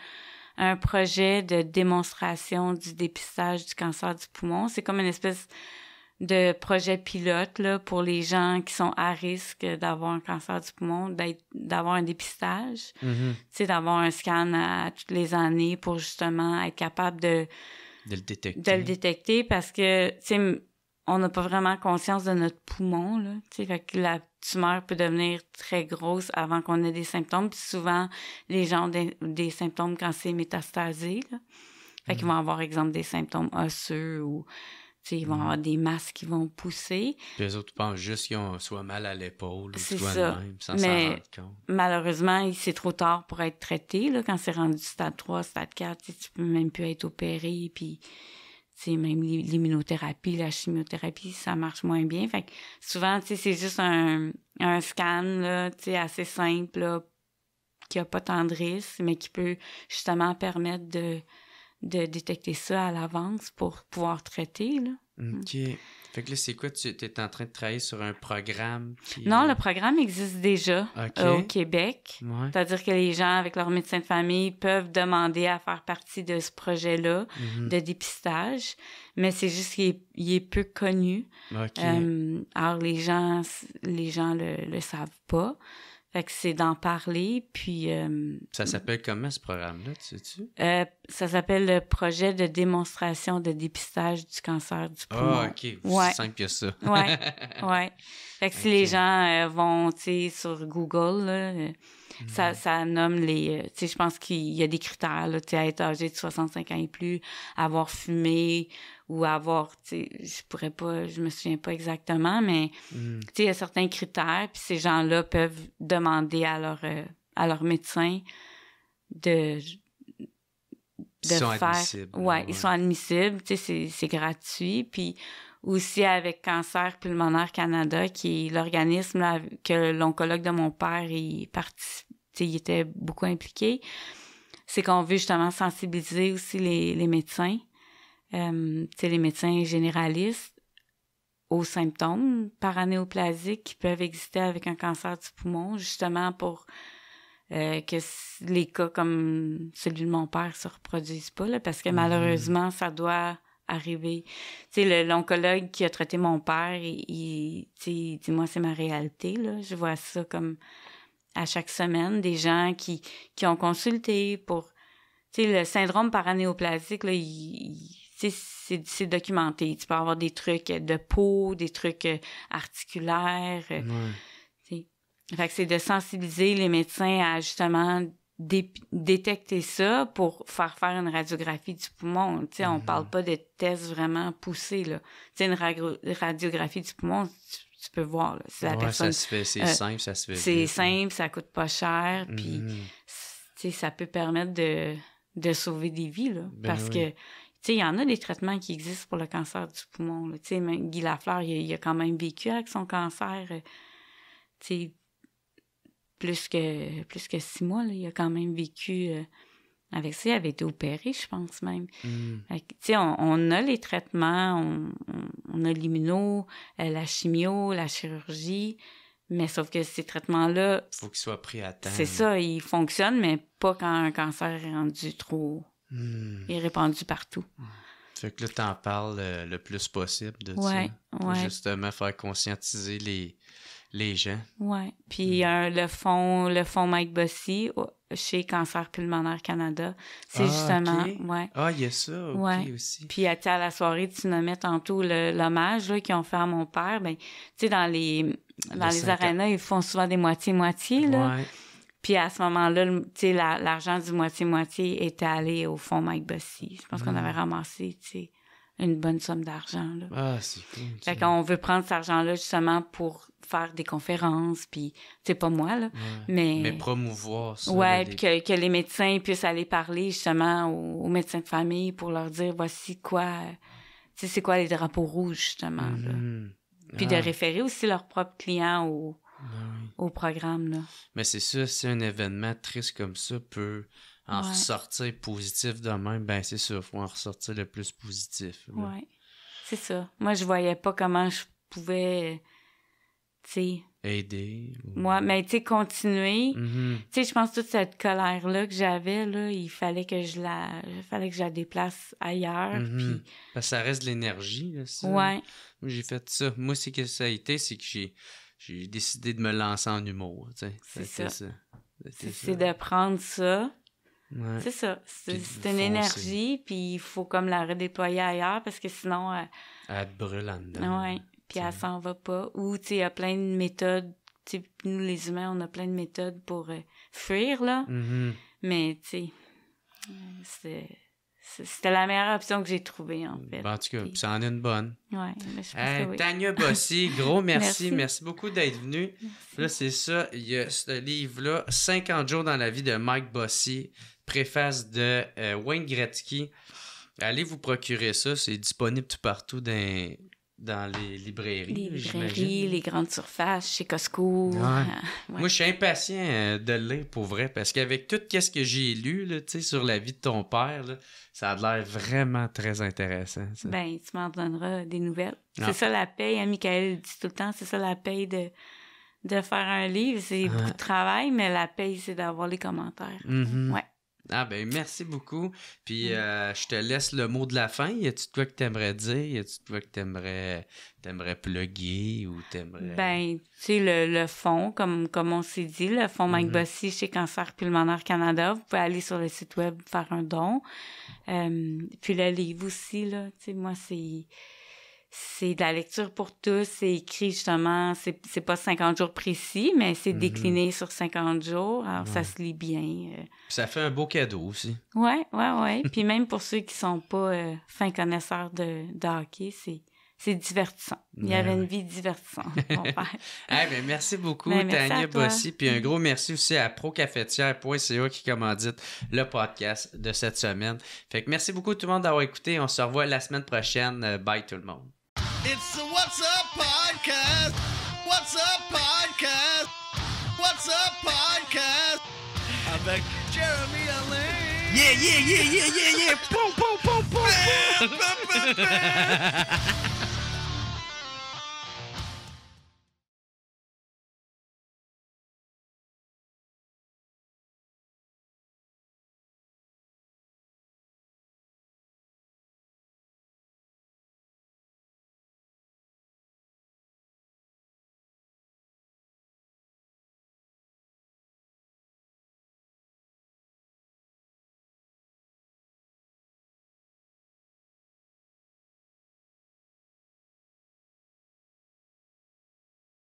un projet de démonstration du dépistage du cancer du poumon. C'est comme une espèce de projet pilote là, pour les gens qui sont à risque d'avoir un cancer du poumon, d'avoir un dépistage, Mhm. tu sais, d'avoir un scan à toutes les années pour justement être capable De le de détecter. le détecter parce que, tu sais, on n'a pas vraiment conscience de notre poumon, là, tu sais, fait que la tumeur peut devenir très grosse avant qu'on ait des symptômes, puis souvent, les gens ont des symptômes quand c'est métastasé, là. Fait qu'ils vont avoir, exemple, des symptômes osseux ou, tu sais, ils vont avoir des masses qui vont pousser. Puis les autres pensent juste qu'ils ont soit mal à l'épaule ou C'est soit ça. de même, sans s'en Mais rendre compte. malheureusement, c'est trop tard pour être traité, là, quand c'est rendu stade 3, stade 4, tu sais, tu peux même plus être opéré, puis tu sais, même l'immunothérapie, la chimiothérapie, ça marche moins bien. Fait que souvent, tu sais, c'est juste un scan, là, tu sais, assez simple, là, qui a pas tant de risques, mais qui peut justement permettre de détecter ça à l'avance pour pouvoir traiter, là. OK. Fait que là, c'est quoi? Tu es en train de travailler sur un programme qui... Non, le programme existe déjà OK. au Québec. Ouais. C'est-à-dire que les gens, avec leur médecin de famille, peuvent demander à faire partie de ce projet-là Mhm. de dépistage, mais c'est juste qu'il est peu connu. OK. Alors, les gens le savent pas. Fait que c'est d'en parler, puis... Ça s'appelle comment, ce programme-là, tu sais-tu? ça s'appelle le projet de démonstration de dépistage du cancer du poumon. Ah, OK. Ouais. C'est simple que ça. Ouais, ouais. Fait que si les gens vont, tu sais, sur Google, là, ça nomme les... tu sais, je pense qu'il y a des critères, là, tu sais, être âgé de 65 ans et plus, avoir fumé ou avoir, tu sais, je me souviens pas exactement, mais, tu sais, il y a certains critères, puis ces gens-là peuvent demander à leur médecin de Ils sont faire... admissibles. Ouais, ils sont admissibles, tu sais, c'est gratuit, puis aussi avec Cancer Pulmonaire Canada, qui est l'organisme là, que l'oncologue de mon père, il était beaucoup impliqué. C'est qu'on veut justement sensibiliser aussi les médecins, les médecins généralistes aux symptômes paranéoplasiques qui peuvent exister avec un cancer du poumon, justement pour que les cas comme celui de mon père se reproduisent pas, là, parce que malheureusement, ça doit arriver. Tu sais, l'oncologue qui a traité mon père, il dit, moi, c'est ma réalité, là. Je vois ça comme à chaque semaine, des gens qui ont consulté pour... Tu sais, le syndrome paranéoplasique, là, c'est documenté. Tu peux avoir des trucs de peau, des trucs articulaires. Ouais. Fait que c'est de sensibiliser les médecins à justement détecter ça pour faire une radiographie du poumon. Tu sais, on parle pas de tests vraiment poussés, là. Tu sais, une radiographie du poumon, tu peux voir, là. Si la personne, ça se fait, c'est simple, ça se fait c'est vite. simple, ça coûte pas cher, puis, tu sais, ça peut permettre de sauver des vies, là. Parce que, tu sais, il y en a des traitements qui existent pour le cancer du poumon, là. Tu sais, Guy Lafleur, il a quand même vécu avec son cancer, tu sais, plus que 6 mois, là, il a quand même vécu avec ça. Il avait été opéré, je pense même. Tu sais, on a les traitements, on a l'immuno, la chimio, la chirurgie, mais sauf que ces traitements-là... Faut qu'ils soient pris à temps. C'est ça, ils fonctionnent, mais pas quand un cancer est rendu trop... Il est répandu partout. Fait que là, t'en parles le plus possible de Ouais, ça. Pour ouais. justement faire conscientiser les gens. Ouais. Puis il y a le fonds Mike Bossy chez Cancer Pulmonaire Canada. C'est justement... OK. Ouais. Ah, il y a ça, OK, Ouais. aussi. Puis à la soirée, tu nommais tantôt l'hommage là, qu'ils ont fait à mon père. Ben, tu sais, dans les arénas, ils font souvent des moitié-moitié, là. Ouais. Puis à ce moment-là, tu sais, l'argent du moitié-moitié était allé au fonds Mike Bossy. Je pense qu'on avait ramassé, tu sais, une bonne somme d'argent, là. Ah, c'est cool. Fait qu'on veut prendre cet argent-là justement pour faire des conférences, puis c'est pas moi, là, mais promouvoir ça. ouais, puis que les médecins puissent aller parler justement aux médecins de famille pour leur dire voici quoi, tu sais, c'est quoi les drapeaux rouges, justement, là. Puis de référer aussi leurs propres clients au programme, là. Mais c'est ça, si un événement triste comme ça peut en ressortir positif de même, ben c'est ça, il faut en ressortir le plus positif. Oui, c'est ça. Moi, je voyais pas comment je pouvais, tu sais... Aider. Moi, mais tu sais, continuer. Tu sais, je pense que toute cette colère-là que j'avais, là, il fallait que je la déplace ailleurs. Puis... Parce que ça reste de l'énergie, là, ça. Ouais. Moi, j'ai fait ça. Moi, c'est que ça a été, c'est que j'ai décidé de me lancer en humour, tu sais. C'est ça. C'est de prendre ça. Ouais. C'est ça. C'est une énergie, puis il faut comme la redéployer ailleurs, parce que sinon... Elle te brûle en dedans. Ouais. Puis elle s'en va pas. Ou, tu sais, il y a plein de méthodes. Tu sais, nous, les humains, on a plein de méthodes pour fuir, là. Mais, tu sais, c'était la meilleure option que j'ai trouvée, en fait. En tout cas, ça en est une bonne. Oui, mais je pense que oui. Tania Bossy, gros merci. Merci beaucoup d'être venue. Là, c'est ça. Il y a ce livre-là, 50 jours dans la vie de Mike Bossy, préface de Wayne Gretzky. Allez vous procurer ça. C'est disponible tout partout dans les librairies. Les librairies, les grandes surfaces, chez Costco. Ouais. Moi, je suis impatient de le lire pour vrai, parce qu'avec tout ce que j'ai lu là, sur la vie de ton père, là, ça a l'air vraiment très intéressant. Ça. Ben, tu m'en donneras des nouvelles. C'est ça la paye, hein, Michael dit tout le temps, c'est ça la paye de faire un livre. C'est beaucoup de travail, mais la paye, c'est d'avoir les commentaires. Ouais. Ah ben merci beaucoup. Puis je te laisse le mot de la fin. Y a-tu de quoi que t'aimerais dire? Y a-tu de quoi que t'aimerais plugger ou t'aimerais... Ben, tu sais, le fonds, comme on s'est dit, le fonds Mike Bossy chez Cancer Pulmonaire Canada, vous pouvez aller sur le site web faire un don. Puis le livre aussi, là, tu sais, moi, c'est de la lecture pour tous. C'est écrit, justement, c'est pas 50 jours précis, mais c'est décliné sur 50 jours. Alors, ça se lit bien. Ça fait un beau cadeau aussi. Ouais. Puis même pour ceux qui sont pas fins connaisseurs de hockey, c'est divertissant. Il y avait une vie divertissante, mon père. Ben, merci beaucoup, merci Tania Bossy. Puis un gros merci aussi à procafetière.ca qui commandite le podcast de cette semaine. Fait que merci beaucoup tout le monde d'avoir écouté. On se revoit la semaine prochaine. Bye tout le monde. It's the What's Up Podcast. What's Up Podcast. What's Up Podcast. Avec Jeremy Alain. Yeah. Boom.